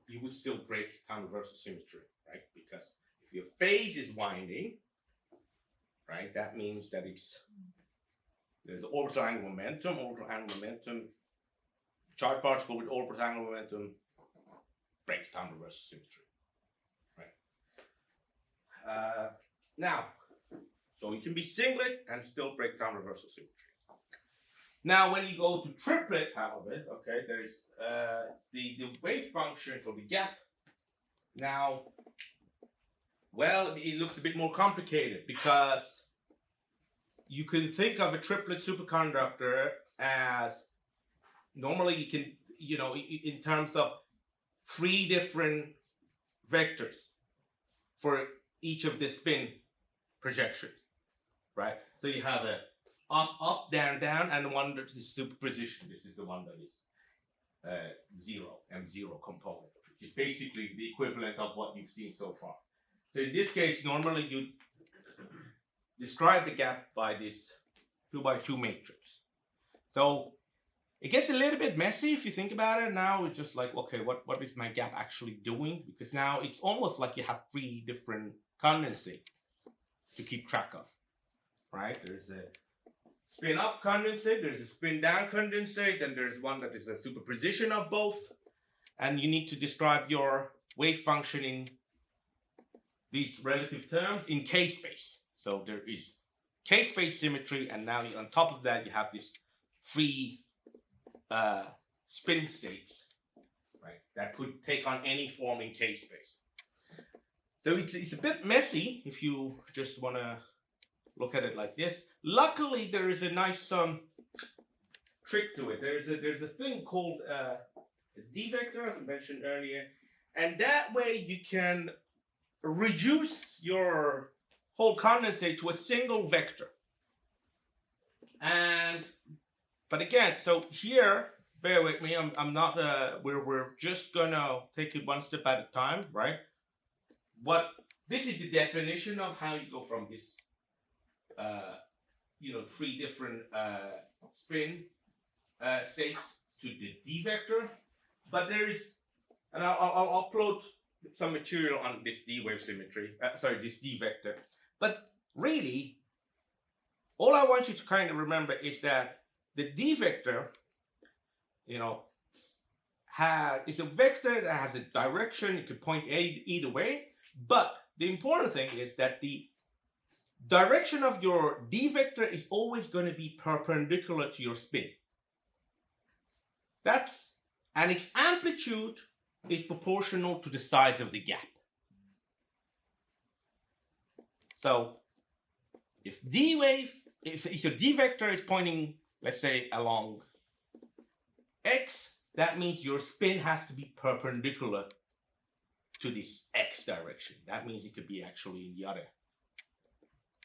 you would still break time reversal symmetry, right? Because if your phase is winding, right, that means that there's an orbital angular momentum, charged particle with orbital angular momentum breaks time reversal symmetry, right? Now, so it can be singlet and still break time reversal symmetry. Now, when you go to triplet, however, okay, there's the wave function for the gap. Now, well, it looks a bit more complicated because you can think of a triplet superconductor as normally you can, in terms of 3 different vectors for each of the spin projections, right? So you have a up, down, down, and one that is superposition. This is the one that is M0 component, which is basically the equivalent of what you've seen so far. So in this case, normally you describe the gap by this 2x2 matrix. So it gets a little bit messy if you think about it. Now it's just like, okay, what is my gap actually doing? Because now it's almost like you have 3 different condensate to keep track of, right? There's a spin up condensate, there's a spin down condensate, and there's one that is a superposition of both. And you need to describe your wave function in these relative terms in K-space. So there is K-space symmetry, and now on top of that you have this 3 spin states, right? That could take on any form in K-space. So it's a bit messy if you just want to look at it like this. Luckily, there is a nice trick to it. There's a thing called a D vector, as I mentioned earlier, and that way you can reduce your whole condensate to a single vector. But again, so here, bear with me. I'm not. We're just gonna take it one step at a time, right? This is the definition of how you go from this, 3 different spin states to the D vector. But there is, and I'll upload some material on this D wave symmetry. This D vector. But really, all I want you to kind of remember is that the D vector, is a vector that has a direction. It could point either way. But the important thing is that the direction of your D vector is always going to be perpendicular to your spin. and its amplitude is proportional to the size of the gap. So if d wave, if your d vector is pointing, let's say, along x, that means your spin has to be perpendicular to this x direction. That means it could be actually in the other,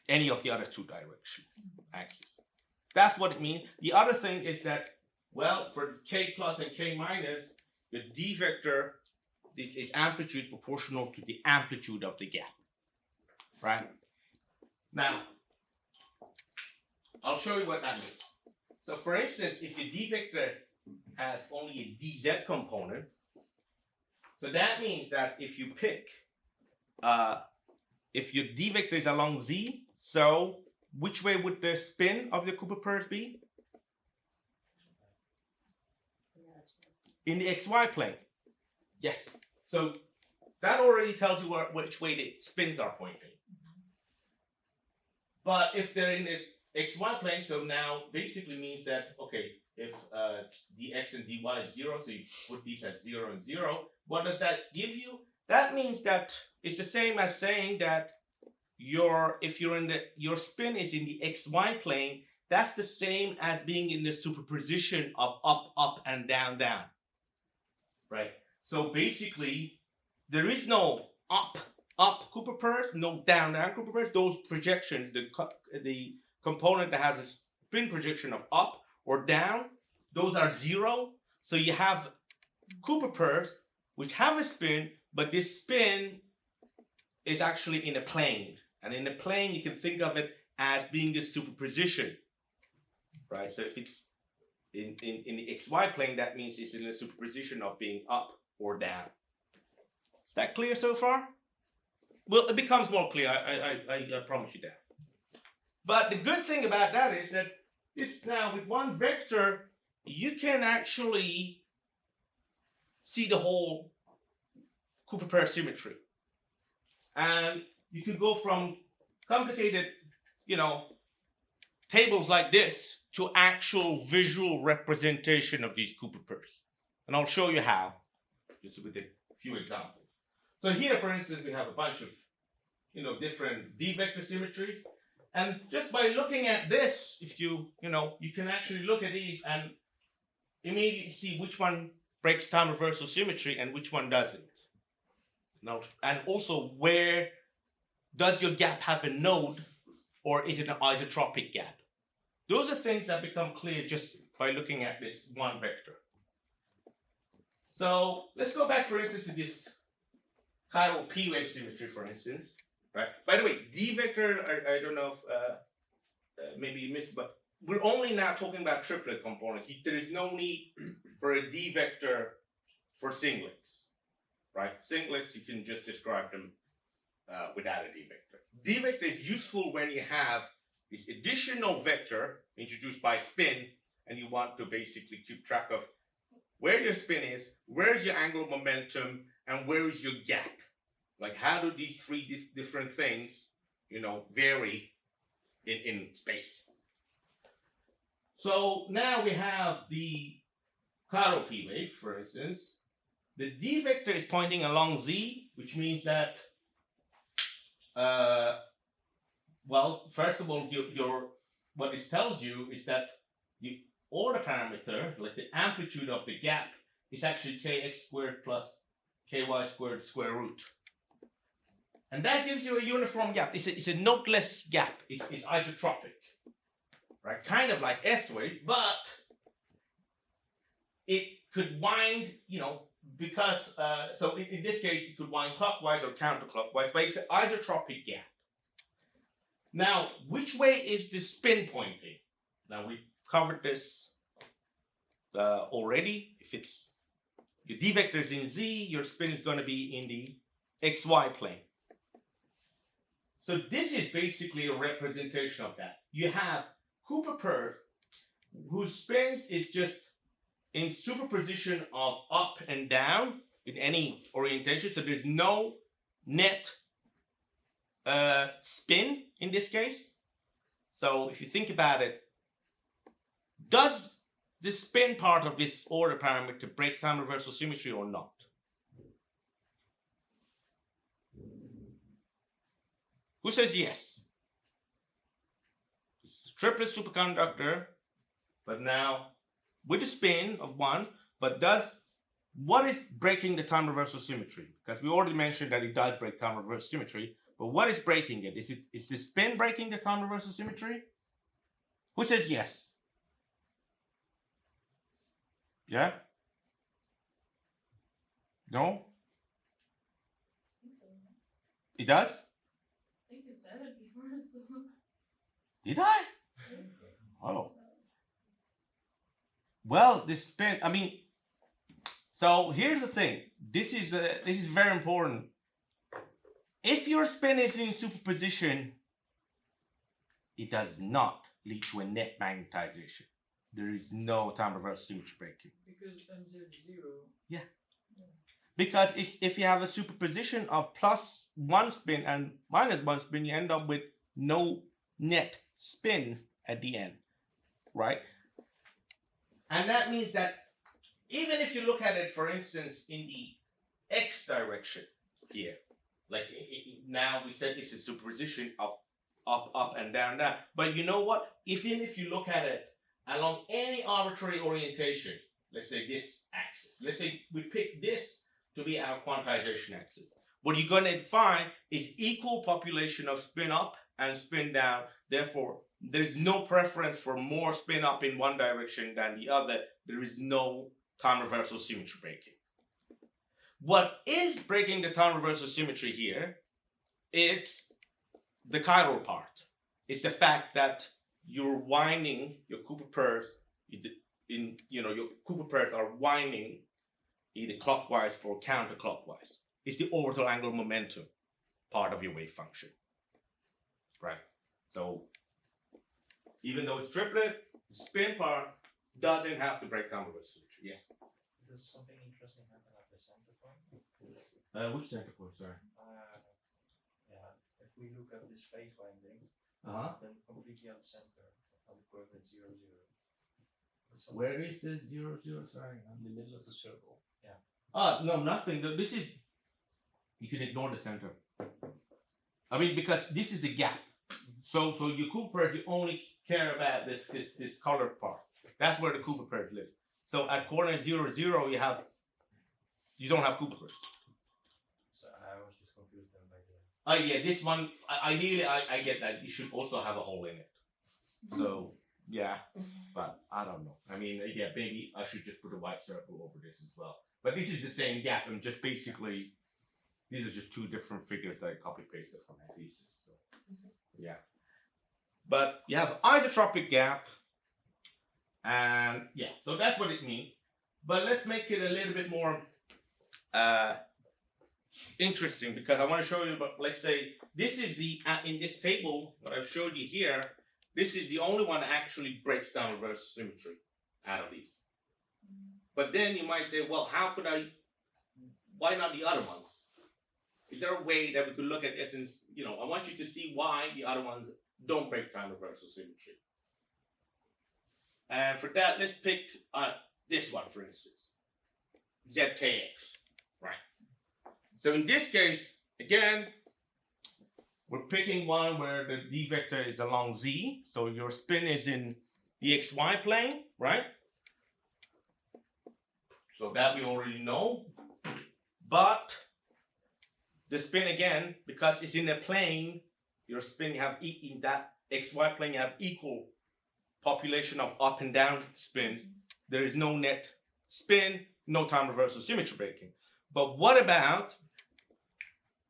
any of the other two direction axes. That's what it means. The other thing is that, well, for k plus and k minus, the d vector, its amplitude is proportional to the amplitude of the gap, right? Now, I'll show you what that means. So for instance, if your d vector has only a dz component, so that means that if you pick, if your d vector is along z, so which way would the spin of the Cooper purse be? In the xy plane. Yes. So that already tells you which way the spins are pointing. But if they're in the xy plane, so now basically means that, okay, if dx and dy is 0, so you put these at 0 and 0, what does that give you? That means that it's the same as saying that your spin is in the xy plane, that's the same as being in the superposition of up, up, and down, down. Right? So basically, there is no up, up Cooper purse, no down, down Cooper purse. Those projections, the component that has a spin projection of up or down, those are 0. So you have Cooper purse, which have a spin, but this spin is actually in a plane. And in a plane, you can think of it as being the superposition, right? So if it's in the xy plane, that means it's in the superposition of being up or down. Is that clear so far? Well, it becomes more clear, I promise you that. But the good thing about that is that this now, with one vector, you can actually see the whole Cooper purse symmetry. And you could go from complicated, tables like this to actual visual representation of these Cooper purse. And I'll show you how, just with a few examples. So here, for instance, we have a bunch of, different D vector symmetries. And just by looking at this, if you can actually look at these and immediately see which one breaks time reversal symmetry and which one doesn't. Now, and also, where does your gap have a node, or is it an isotropic gap? Those are things that become clear just by looking at this one vector. So let's go back, for instance, to this chiral p-wave symmetry, for instance. Right. By the way, D vector, I don't know if maybe you missed, but we're only now talking about triplet components. There is no need for a D vector for singlets. Right? Singlets, you can just describe them without a D vector. D vector is useful when you have this additional vector introduced by spin, and you want to basically keep track of where your spin is, where's your angular momentum, and where is your gap. Like, how do these three different things, vary in space? So now we have the chiral p wave, for instance. The D vector is pointing along z, which means that, first of all, what this tells you is that the order parameter, like the amplitude of the gap, is actually kx squared plus ky squared square root. And that gives you a uniform gap. It's a nodeless gap. It's isotropic, right? Kind of like S wave, but it could wind, because, so in this case, it could wind clockwise or counterclockwise, but it's an isotropic gap. Now, which way is the spin pointing? Now, we covered this already. If it's your D vector is in Z, your spin is going to be in the XY plane. So this is basically a representation of that. You have Cooper purse, whose spins is just in superposition of up and down in any orientation. So there's no net spin in this case. So if you think about it, does the spin part of this order parameter break time reversal symmetry or not? Who says yes? It's a triplet superconductor, but now with a spin of 1, but what is breaking the time reversal symmetry? Because we already mentioned that it does break time reversal symmetry, but what is breaking it? Is the spin breaking the time reversal symmetry? Who says yes? Yeah? No? I think so, yes. It does? I think you said it before, so. Did I? Oh. Well, the spin, I mean, so here's the thing. This is very important. If your spin is in superposition, it does not lead to a net magnetization. There is no time reversal symmetry breaking. Because MZ 0. Because if you have a superposition of +1 spin and -1 spin, you end up with no net spin at the end, right? And that means that even if you look at it, for instance, in the x direction here, like now we said this is superposition of up, and down, down. But you know what? Even if you look at it along any arbitrary orientation, let's say this axis, let's say we pick this to be our quantization axis. What you're going to find is equal population of spin up and spin down. Therefore, there's no preference for more spin up in one direction than the other. There is no time reversal symmetry breaking. What is breaking the time reversal symmetry here? It's the chiral part. It's the fact that you're winding your Cooper pairs your Cooper pairs are winding either clockwise or counterclockwise. It's the orbital angular momentum part of your wave function, right? So even though it's triplet, the spin part doesn't have to break time reversal symmetry. Yes. Does something interesting happen at the center point? Which center point? Sorry. Yeah, if we look at this phase winding, then completely at the center of the coordinate 0, 0. Where is this 0, 0? Sorry. In the middle of the circle. No, nothing. This is, you can ignore the center. I mean, because this is the gap. So your Cooper pairs, you only care about this colored part. That's where the Cooper pairs live. So at coordinate 0, 0, you don't have Cooper pairs. So I was just confused then by the. Oh yeah, this one, ideally I get that. You should also have a hole in it. So, yeah, but I don't know. I mean, yeah, maybe I should just put a white circle over this as well. But this is the same gap, and just basically, these are just two different figures that I copy-pasted from my thesis. So, yeah. But you have isotropic gap, and yeah, so that's what it means. But let's make it a little bit more interesting, because I want to show you, but let's say, this is the, in this table, what I've showed you here, this is the only one that actually breaks down reverse symmetry out of these. But then you might say, well, why not the other ones? Is there a way that we could look at this and, I want you to see why the other ones don't break down reversal symmetry. And for that, let's pick this one, for instance, ZKX, right? So in this case, again, we're picking one where the D vector is along Z, so your spin is in the XY plane, right? So that we already know. But the spin again, because it's in a plane, your spin you have in that XY plane, you have equal population of up and down spins. There is no net spin, no time reversal symmetry breaking. But what about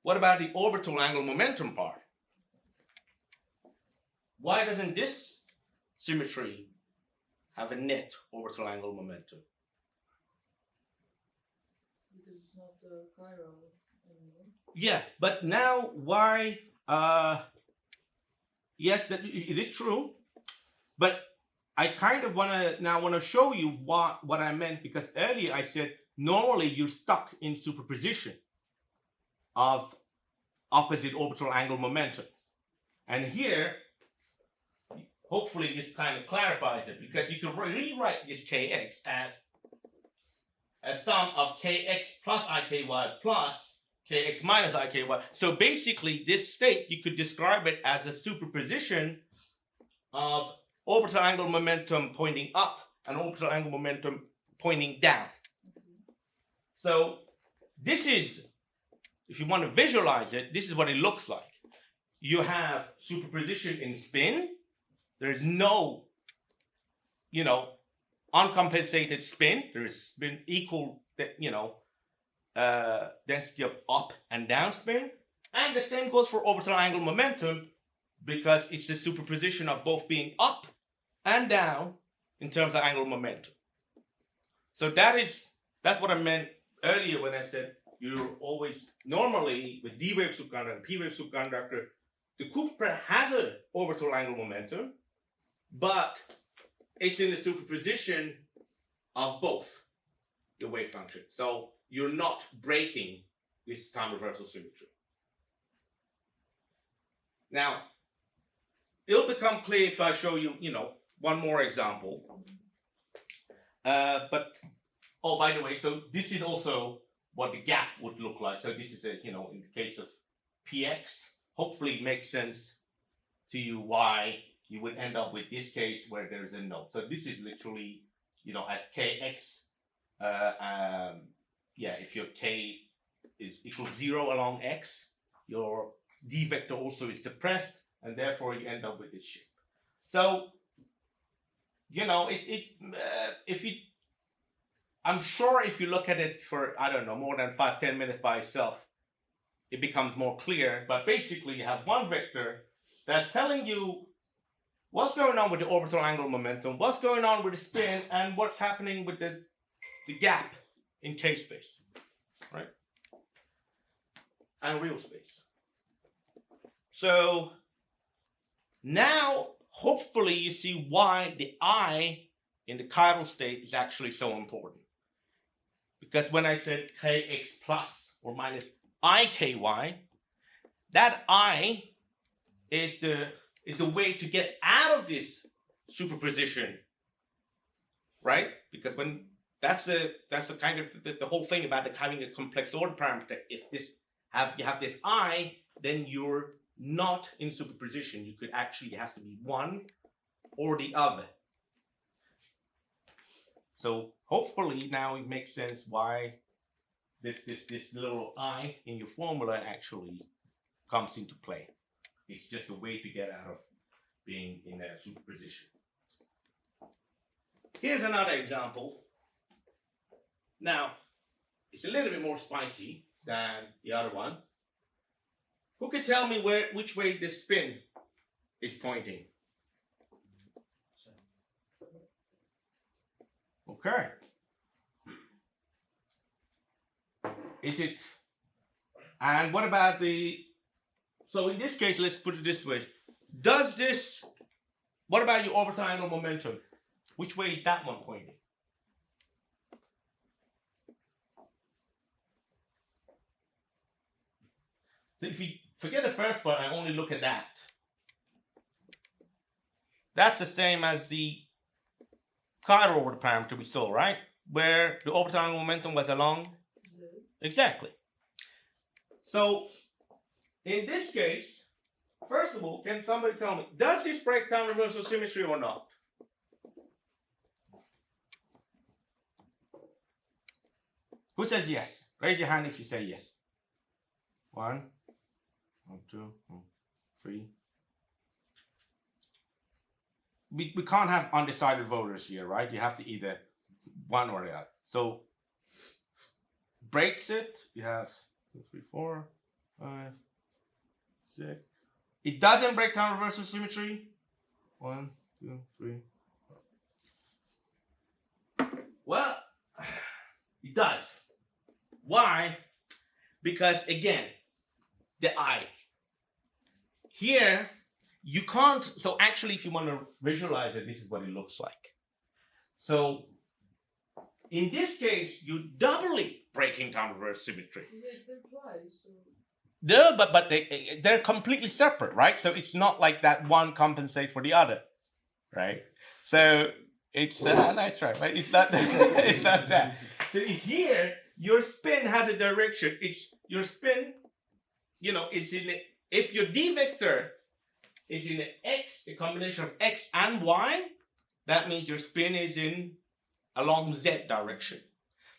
the orbital angular momentum part? Why doesn't this symmetry have a net orbital angular momentum? Because it's not chiral anymore. Yeah, but now why? Yes, that it is true, but I kind of want to show you what I meant, because earlier I said normally you're stuck in superposition of opposite orbital angular momentum, and here, hopefully this kind of clarifies it, because you could rewrite this kx as a sum of kx plus iky plus kx minus iky. So basically, this state, you could describe it as a superposition of orbital angular momentum pointing up and orbital angular momentum pointing down. So this is, if you want to visualize it, this is what it looks like. You have superposition in spin. There's no, uncompensated spin. There's spin equal, density of up and down spin. And the same goes for orbital angular momentum, because it's the superposition of both being up and down in terms of angular momentum. So that's what I meant earlier when I said you're always, normally with D-wave superconductor, P-wave superconductor, the Cooper has an orbital angular momentum, but it's in the superposition of both the wave function. So you're not breaking this time reversal symmetry. Now, it'll become clear if I show you, one more example. Oh, by the way, so this is also what the gap would look like. So this is in the case of px, hopefully it makes sense to you why you would end up with this case where there's a node. So this is literally, as kx, if your k is equals 0 along x, your d vector also is suppressed, and therefore you end up with this shape. So, I'm sure if you look at it for, more than 5-10 minutes by itself, it becomes more clear. But basically, you have one vector that's telling you what's going on with the orbital angular momentum, what's going on with the spin, and what's happening with the gap in k space, right? And real space. So now, hopefully, you see why the I in the chiral state is actually so important. Because when I said kx plus or minus iky, that I is the way to get out of this superposition, right? Because when that's the kind of the whole thing about having a complex order parameter. If you have this I, then you're not in superposition. You could actually, it has to be one or the other. So hopefully now it makes sense why this little I in your formula actually comes into play. It's just a way to get out of being in a superposition. Here's another example. Now, it's a little bit more spicy than the other one. Who can tell me which way the spin is pointing? Okay. Is it, and what about so in this case, let's put it this way. What about your orbital angular momentum? Which way is that one pointing? So if you forget the first part and only look at that, that's the same as the chiral orbital parameter we saw, right? Where the orbital angular momentum was along. Exactly. So in this case, first of all, can somebody tell me, does this break time reversal symmetry or not? Who says yes? Raise your hand if you say yes. 1, 2, 3. We can't have undecided voters here, right? You have to either one or the other. So breaks it. You have 2, 3, 4, 5, 6. It doesn't break down reversal symmetry. 1, 2, 3. 4. Well, it does. Why? Because again, the I. Here, you can't, so actually if you want to visualize it, this is what it looks like. So in this case, you're doubly breaking down reverse symmetry. Yes, they're twice. So. No, but they're completely separate, right? So it's not like that one compensates for the other. right? So it's nice try, but it's not it's not that. So here your spin has a direction. It's your spin, it's in the, if your d vector is in a combination of x and y, that means your spin is along z direction.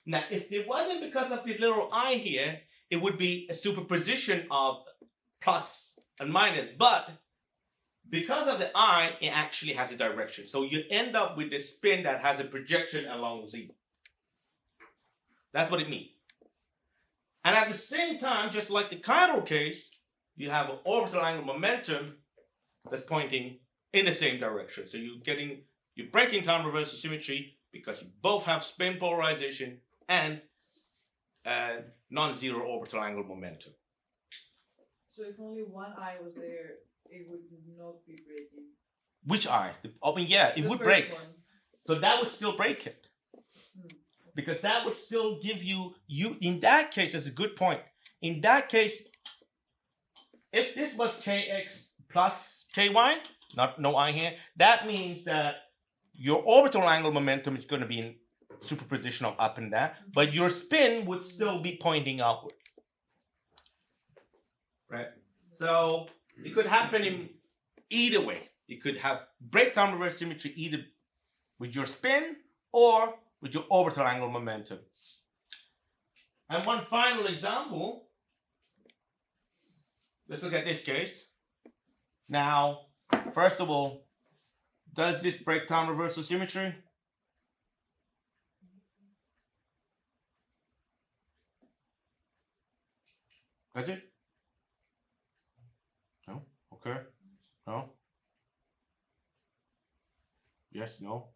Now, if it wasn't because of this little I here, it would be a superposition of plus and minus, but because of the I, it actually has a direction. So you end up with the spin that has a projection along z. That's what it means. And at the same time, just like the chiral case, you have an orbital angular momentum that's pointing in the same direction. So you're breaking time reversal symmetry because you both have spin polarization and non-zero orbital angular momentum. So if only one eye was there, it would not be breaking. Which eye? It The would first break. one. So that would still break it. Because that would still give you, in that case, that's a good point. In that case, if this was kx plus ky, no I here, that means that your orbital angular momentum is going to be in superposition of up and down, but your spin would still be pointing outward. Right? So it could happen in either way. You could have breakdown reverse symmetry either with your spin or with your orbital angular momentum. And one final example, let's look at this case. Now, first of all, does this break time reversal symmetry? Does it? No? Okay. No? Yes, no?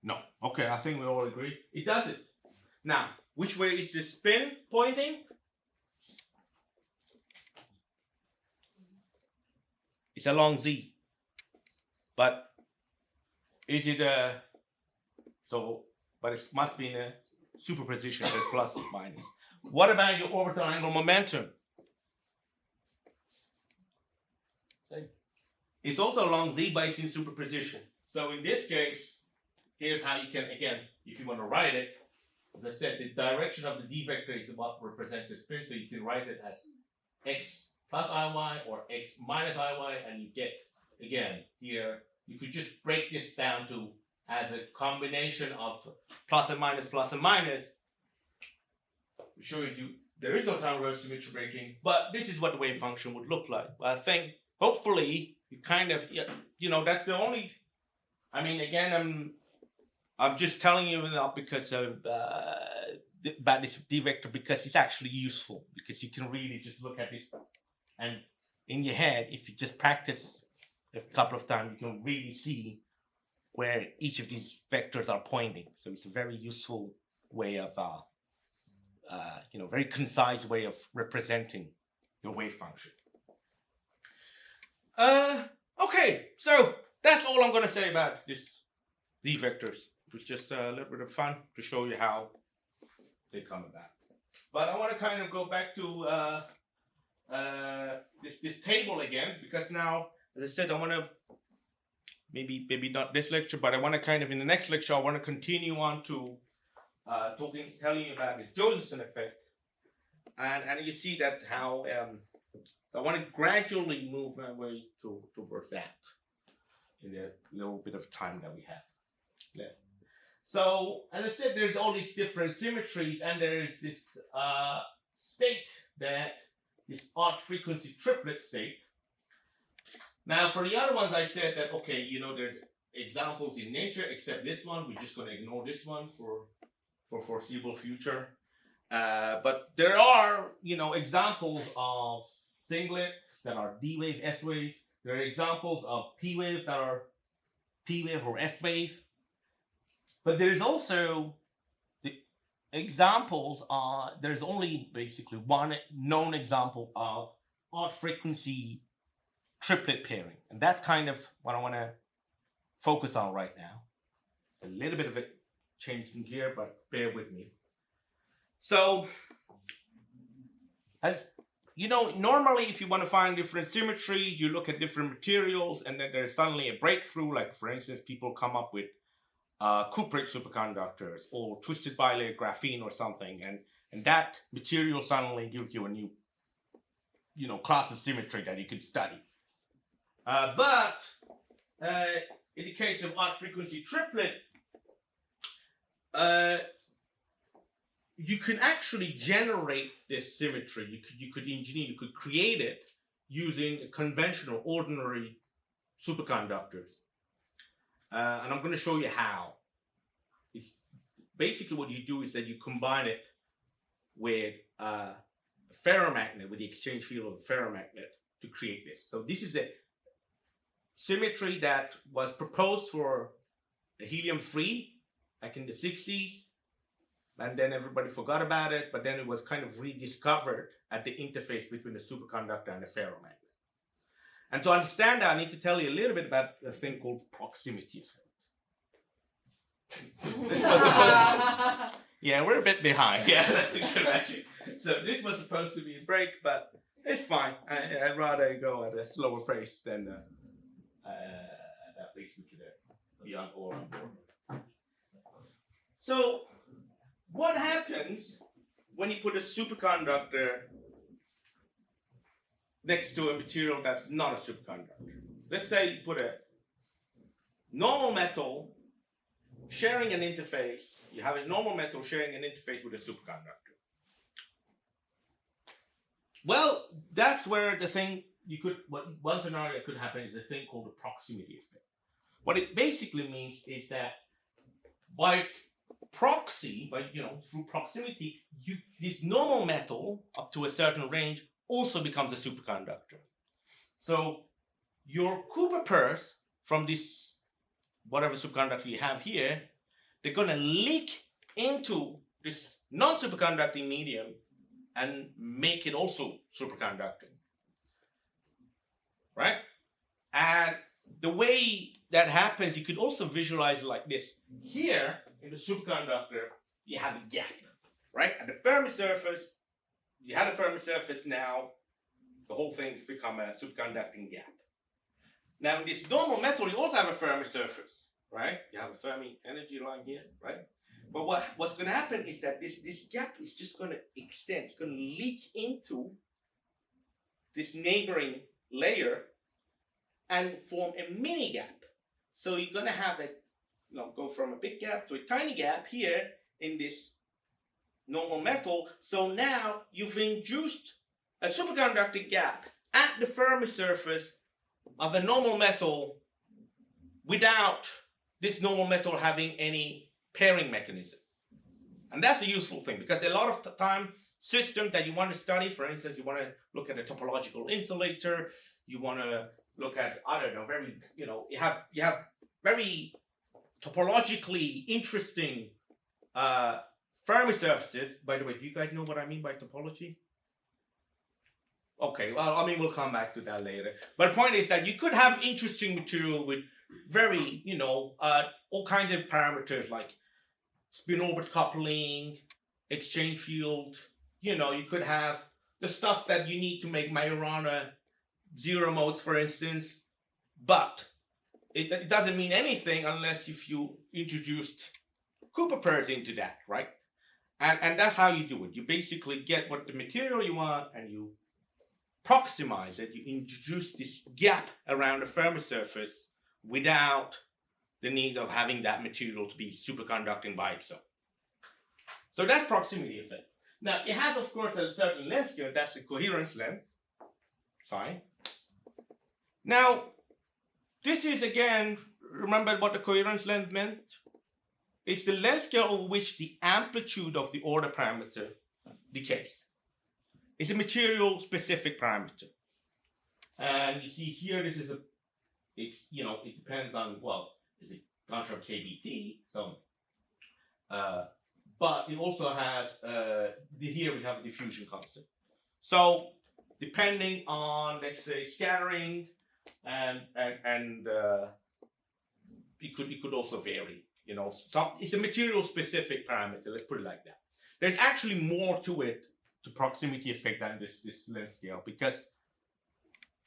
No. Okay, I think we all agree. It doesn't. Now, which way is the spin pointing? It's along z. But is it but it must be in a superposition with plus or minus. What about your orbital angular momentum? Same. It's also along z, but it's in superposition. So in this case, here's how you can, again, if you want to write it, as I said, the direction of the d vector is what represents the spin, so you can write it as x plus iy or x minus iy, and you get, again, here, you could just break this down to as a combination of plus and minus, which shows you there is no time reverse symmetry breaking, but this is what the wave function would look like. But I think, hopefully, you kind of, that's the only, again, I'm just telling you that because about this d vector, because it's actually useful, because you can really just look at this and in your head, if you just practice a couple of times, you can really see where each of these vectors are pointing. So it's a very useful way of, very concise way of representing your wave function. Okay, so that's all I'm going to say about this d vectors. It was just a little bit of fun to show you how they come about. But I want to kind of go back to this table again, because now, as I said, I want to maybe not this lecture, but I want to kind of in the next lecture I want to continue on to telling you about the Josephson effect, and you see that how so I want to gradually move my way towards that in the little bit of time that we have left. So, as I said, there's all these different symmetries, and there is this state that this odd frequency triplet state. Now, for the other ones, I said that, okay, there's examples in nature, except this one. We're just going to ignore this one for foreseeable future. But there are, examples of singlets that are D wave, S wave. There are examples of P waves that are P wave or F wave. But there's also the examples there's only basically one known example of odd frequency triplet pairing. And that's kind of what I want to focus on right now. A little bit of a change in gear, but bear with me. So, you know, normally if you want to find different symmetries, you look at different materials, and then there's suddenly a breakthrough. Like, for instance, people come up with cuprate superconductors or twisted bilayer graphene or something, and that material suddenly gives you a new, you know, class of symmetry that you can study. But in the case of odd frequency triplet, you can actually generate this symmetry. You could engineer, you could create it using conventional, ordinary superconductors. And I'm going to show you how. It's basically what you do is that you combine it with a ferromagnet, with the exchange field of a ferromagnet to create this. So this is a symmetry that was proposed for the helium-3 back in the 60s. And then everybody forgot about it, but then it was kind of rediscovered at the interface between the superconductor and the ferromagnet. And to understand that, I need to tell you a little bit about a thing called proximity effect. Yeah, we're a bit behind. Yeah, you can imagine. So this was supposed to be a break, but it's fine. I'd rather go at a slower pace than at least we could be on board. So what happens when you put a superconductor next to a material that's not a superconductor? Let's say you put a normal metal sharing an interface. You have a normal metal sharing an interface with a superconductor. Well, that's where the thing one scenario that could happen is a thing called the proximity effect. What it basically means is that by proxy, through proximity, this normal metal up to a certain range also becomes a superconductor. So your Cooper pairs from this whatever superconductor you have here, they're going to leak into this non-superconducting medium and make it also superconducting. Right? And the way that happens, you could also visualize it like this. Here, in the superconductor, you have a gap, right? At the Fermi surface, you have a Fermi surface now, the whole thing's become a superconducting gap. Now, in this normal metal, you also have a Fermi surface, right? You have a Fermi energy line here, right? But what's going to happen is that this gap is just going to extend. It's going to leak into this neighboring layer and form a mini gap. So you're going to have it, go from a big gap to a tiny gap here in this normal metal. So now you've induced a superconducting gap at the Fermi surface of a normal metal without this normal metal having any pairing mechanism. And that's a useful thing, because a lot of time systems that you want to study, for instance, you want to look at a topological insulator, you want to look at, you have very topologically interesting Fermi surfaces. By the way, do you guys know what I mean by topology? Okay, well, we'll come back to that later. But the point is that you could have interesting material with very, all kinds of parameters like spin orbit coupling, exchange field. You could have the stuff that you need to make Majorana zero modes, for instance. But it doesn't mean anything unless if you introduced Cooper pairs into that, right? And that's how you do it. You basically get what the material you want and you proximize it. You introduce this gap around the Fermi surface without the need of having that material to be superconducting by itself. So that's proximity effect. Now, it has, of course, a certain length here. That's the coherence length. Fine. Now, this is, again, remember what the coherence length meant? It's the length scale over which the amplitude of the order parameter decays. It's a material-specific parameter. And you see here, this is it depends on, is it function of KBT? So, but it also has, here we have a diffusion constant. So, depending on, let's say, scattering, and it could also vary. It's a material-specific parameter. Let's put it like that. There's actually more to it the proximity effect than this length scale, because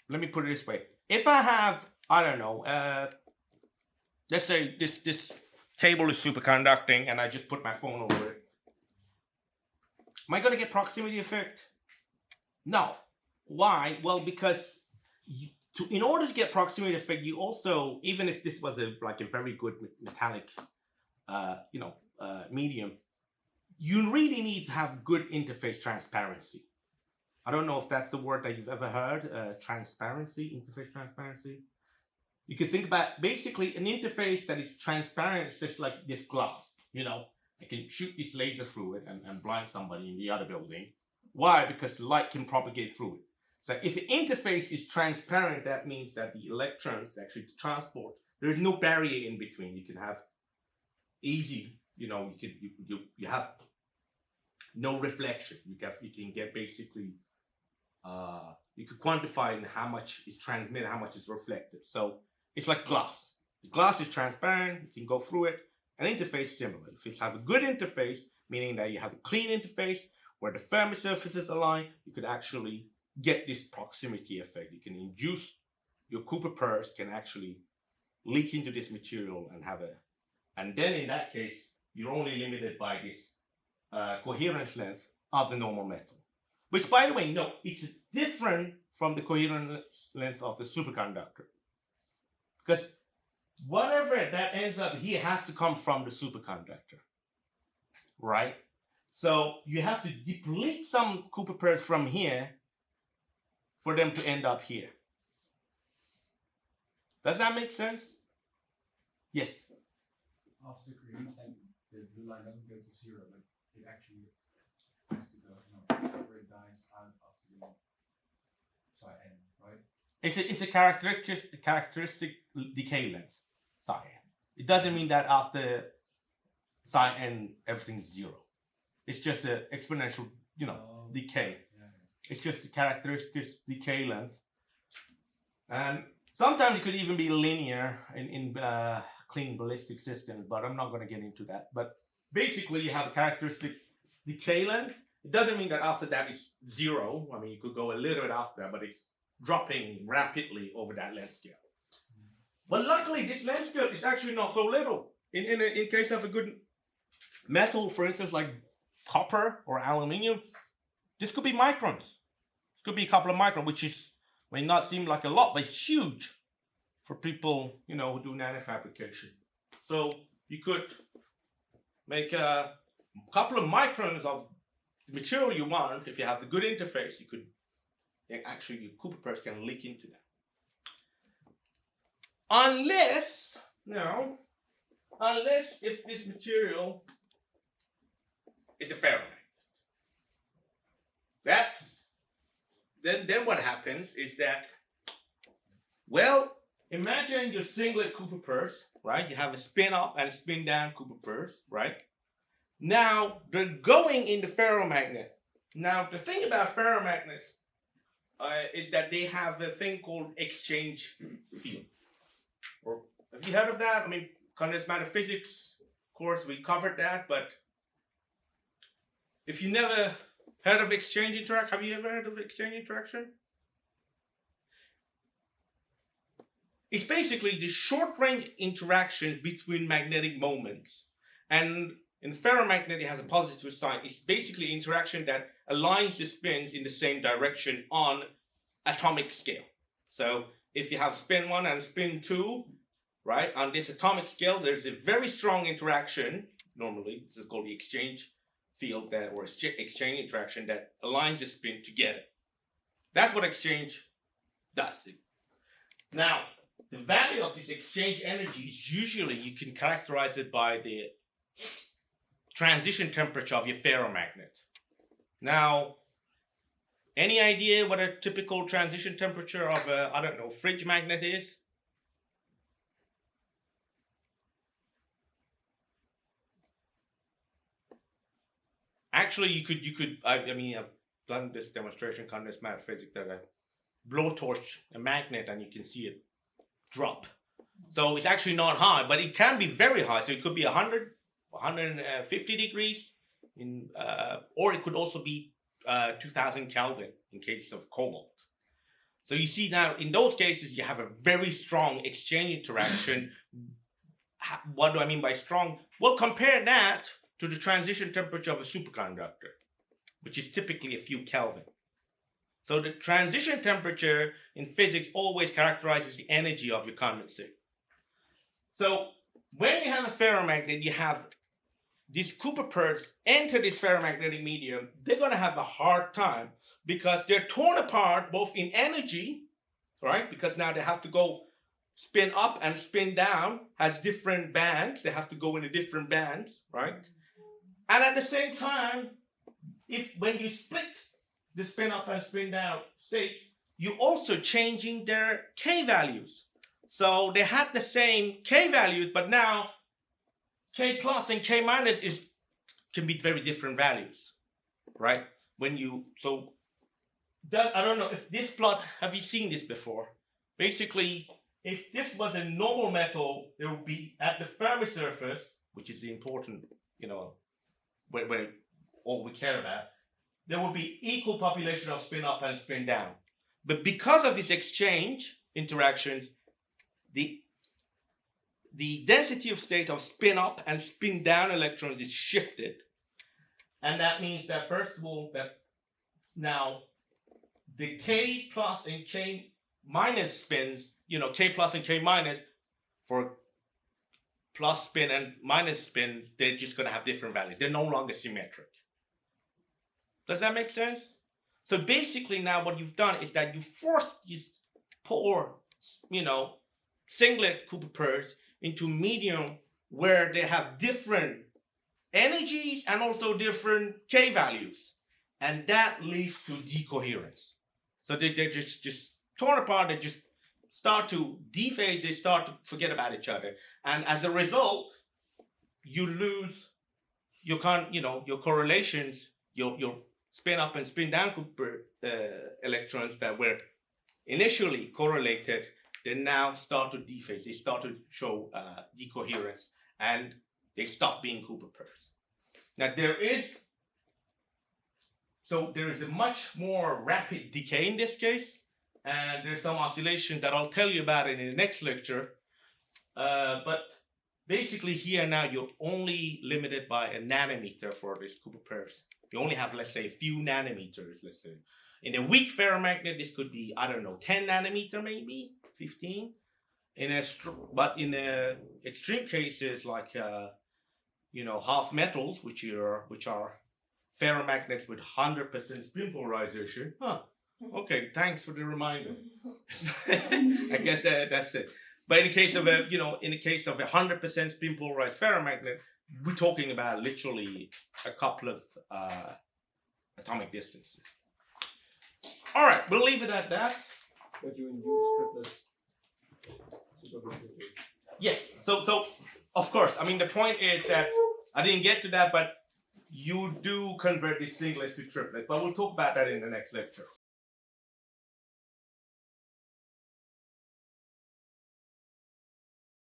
let me put it this way: if I have, I don't know, let's say this table is superconducting, and I just put my phone over it. Am I going to get proximity effect? No. Why? Well, because in order to get proximity effect, you also, even if this was a very good metallic, medium, you really need to have good interface transparency. I don't know if that's the word that you've ever heard, transparency, interface transparency. You can think about basically an interface that is transparent, it's just like this glass, I can shoot this laser through it and blind somebody in the other building. Why? Because light can propagate through it. So if the interface is transparent, that means that the electrons actually transport. There is no barrier in between. You can have easy, you have no reflection. You can get basically, you could quantify how much is transmitted, how much is reflected. So it's like glass. The glass is transparent. You can go through it. An interface similar. If you have a good interface, meaning that you have a clean interface where the Fermi surfaces align, you could actually get this proximity effect. You can induce your Cooper purse can actually leak into this material and then in that case, you're only limited by this coherence length of the normal metal. Which, by the way, no, it's different from the coherence length of the superconductor. Because whatever that ends up here has to come from the superconductor, right? So you have to deplete some Cooper pairs from here for them to end up here. Does that make sense? Yes. After coherence, the blue line doesn't go to zero, but it actually has to go, before it dies out after the psi n, right? It's a characteristic decay length, psi n. It doesn't mean that after psi n everything's zero. It's just an exponential, decay. Yeah. It's just a characteristic decay length. And sometimes it could even be linear in clean ballistic systems, but I'm not going to get into that. But basically, you have a characteristic decay length. It doesn't mean that after that is zero. I mean, you could go a little bit after that, but it's dropping rapidly over that length scale. But luckily, this length scale is actually not so little. In case of a good metal, for instance, like copper or aluminium, this could be microns. It could be a couple of microns, which may not seem like a lot, but it's huge for people, who do nanofabrication. So you could make a couple of microns of the material you want. If you have the good interface, you could actually, your Cooper pairs can leak into that. Unless if this material is a ferromagnet. Then what happens is that, imagine your singlet Cooper pairs, right? You have a spin up and a spin down Cooper pairs, right? Now they're going in the ferromagnet. Now the thing about ferromagnets is that they have a thing called exchange field. Or have you heard of that? I mean, condensed matter physics course we covered that, but if you never heard of exchange interaction, have you ever heard of exchange interaction? It's basically the short-range interaction between magnetic moments. And in ferromagnet, it has a positive sign. It's basically interaction that aligns the spins in the same direction on atomic scale. So if you have spin 1 and spin 2, right, on this atomic scale, there's a very strong interaction. Normally, this is called the exchange field or exchange interaction that aligns the spin together. That's what exchange does. Now, the value of this exchange energy is usually, you can characterize it by the transition temperature of your ferromagnet. Now, any idea what a typical transition temperature of a, fridge magnet is? Actually, you could. I've done this demonstration, condensed matter physics, that I blowtorch a magnet and you can see it drop. So it's actually not high, but it can be very high. So it could be 100, 150 degrees, or it could also be 2000 Kelvin in case of cobalt. So you see now in those cases you have a very strong exchange interaction. What do I mean by strong? Well, compare that to the transition temperature of a superconductor, which is typically a few Kelvin. So the transition temperature in physics always characterizes the energy of your condensate. So when you have a ferromagnet, you have these Cooper pairs enter this ferromagnetic medium. They're going to have a hard time because they're torn apart both in energy, right? Because now they have to go spin up and spin down, has different bands. They have to go into different bands, right? And at the same time, when you split the spin up and spin down states, you're also changing their K values. So they had the same K values, but now K plus and K minus can be very different values, right? I don't know if this plot, have you seen this before? Basically, if this was a normal metal, there would be at the Fermi surface, which is the important, where all we care about, there would be equal population of spin up and spin down. But because of this exchange interactions, the density of state of spin up and spin down electrons is shifted. And that means that first of all, that now the K plus and K minus spins, K plus and K minus for plus spin and minus spins, they're just going to have different values. They're no longer symmetric. Does that make sense? So basically now what you've done is that you pour, singlet Cooper pairs into medium where they have different energies and also different K values. And that leads to decoherence. So they're just torn apart, they just start to dephase, they start to forget about each other. And as a result, you lose your correlations, your spin up and spin down Cooper electrons that were initially correlated, they now start to dephase. They start to show decoherence, and they stop being Cooper pairs. Now there is a much more rapid decay in this case, and there's some oscillations that I'll tell you about in the next lecture. But basically here now you're only limited by a nanometer for these Cooper pairs. You only have, let's say, a few nanometers, let's say. In a weak ferromagnet, this could be, 10 nanometer maybe, 15. But in extreme cases like, half metals, which are ferromagnets with 100% spin polarization. Okay, thanks for the reminder. I guess that's it. But in the case of a 100% spin polarized ferromagnet, we're talking about literally a couple of atomic distances. All right, we'll leave it at that. But you induce triplets. Yes. So of course, the point is that I didn't get to that, but you do convert these singlets to triplets. But we'll talk about that in the next lecture.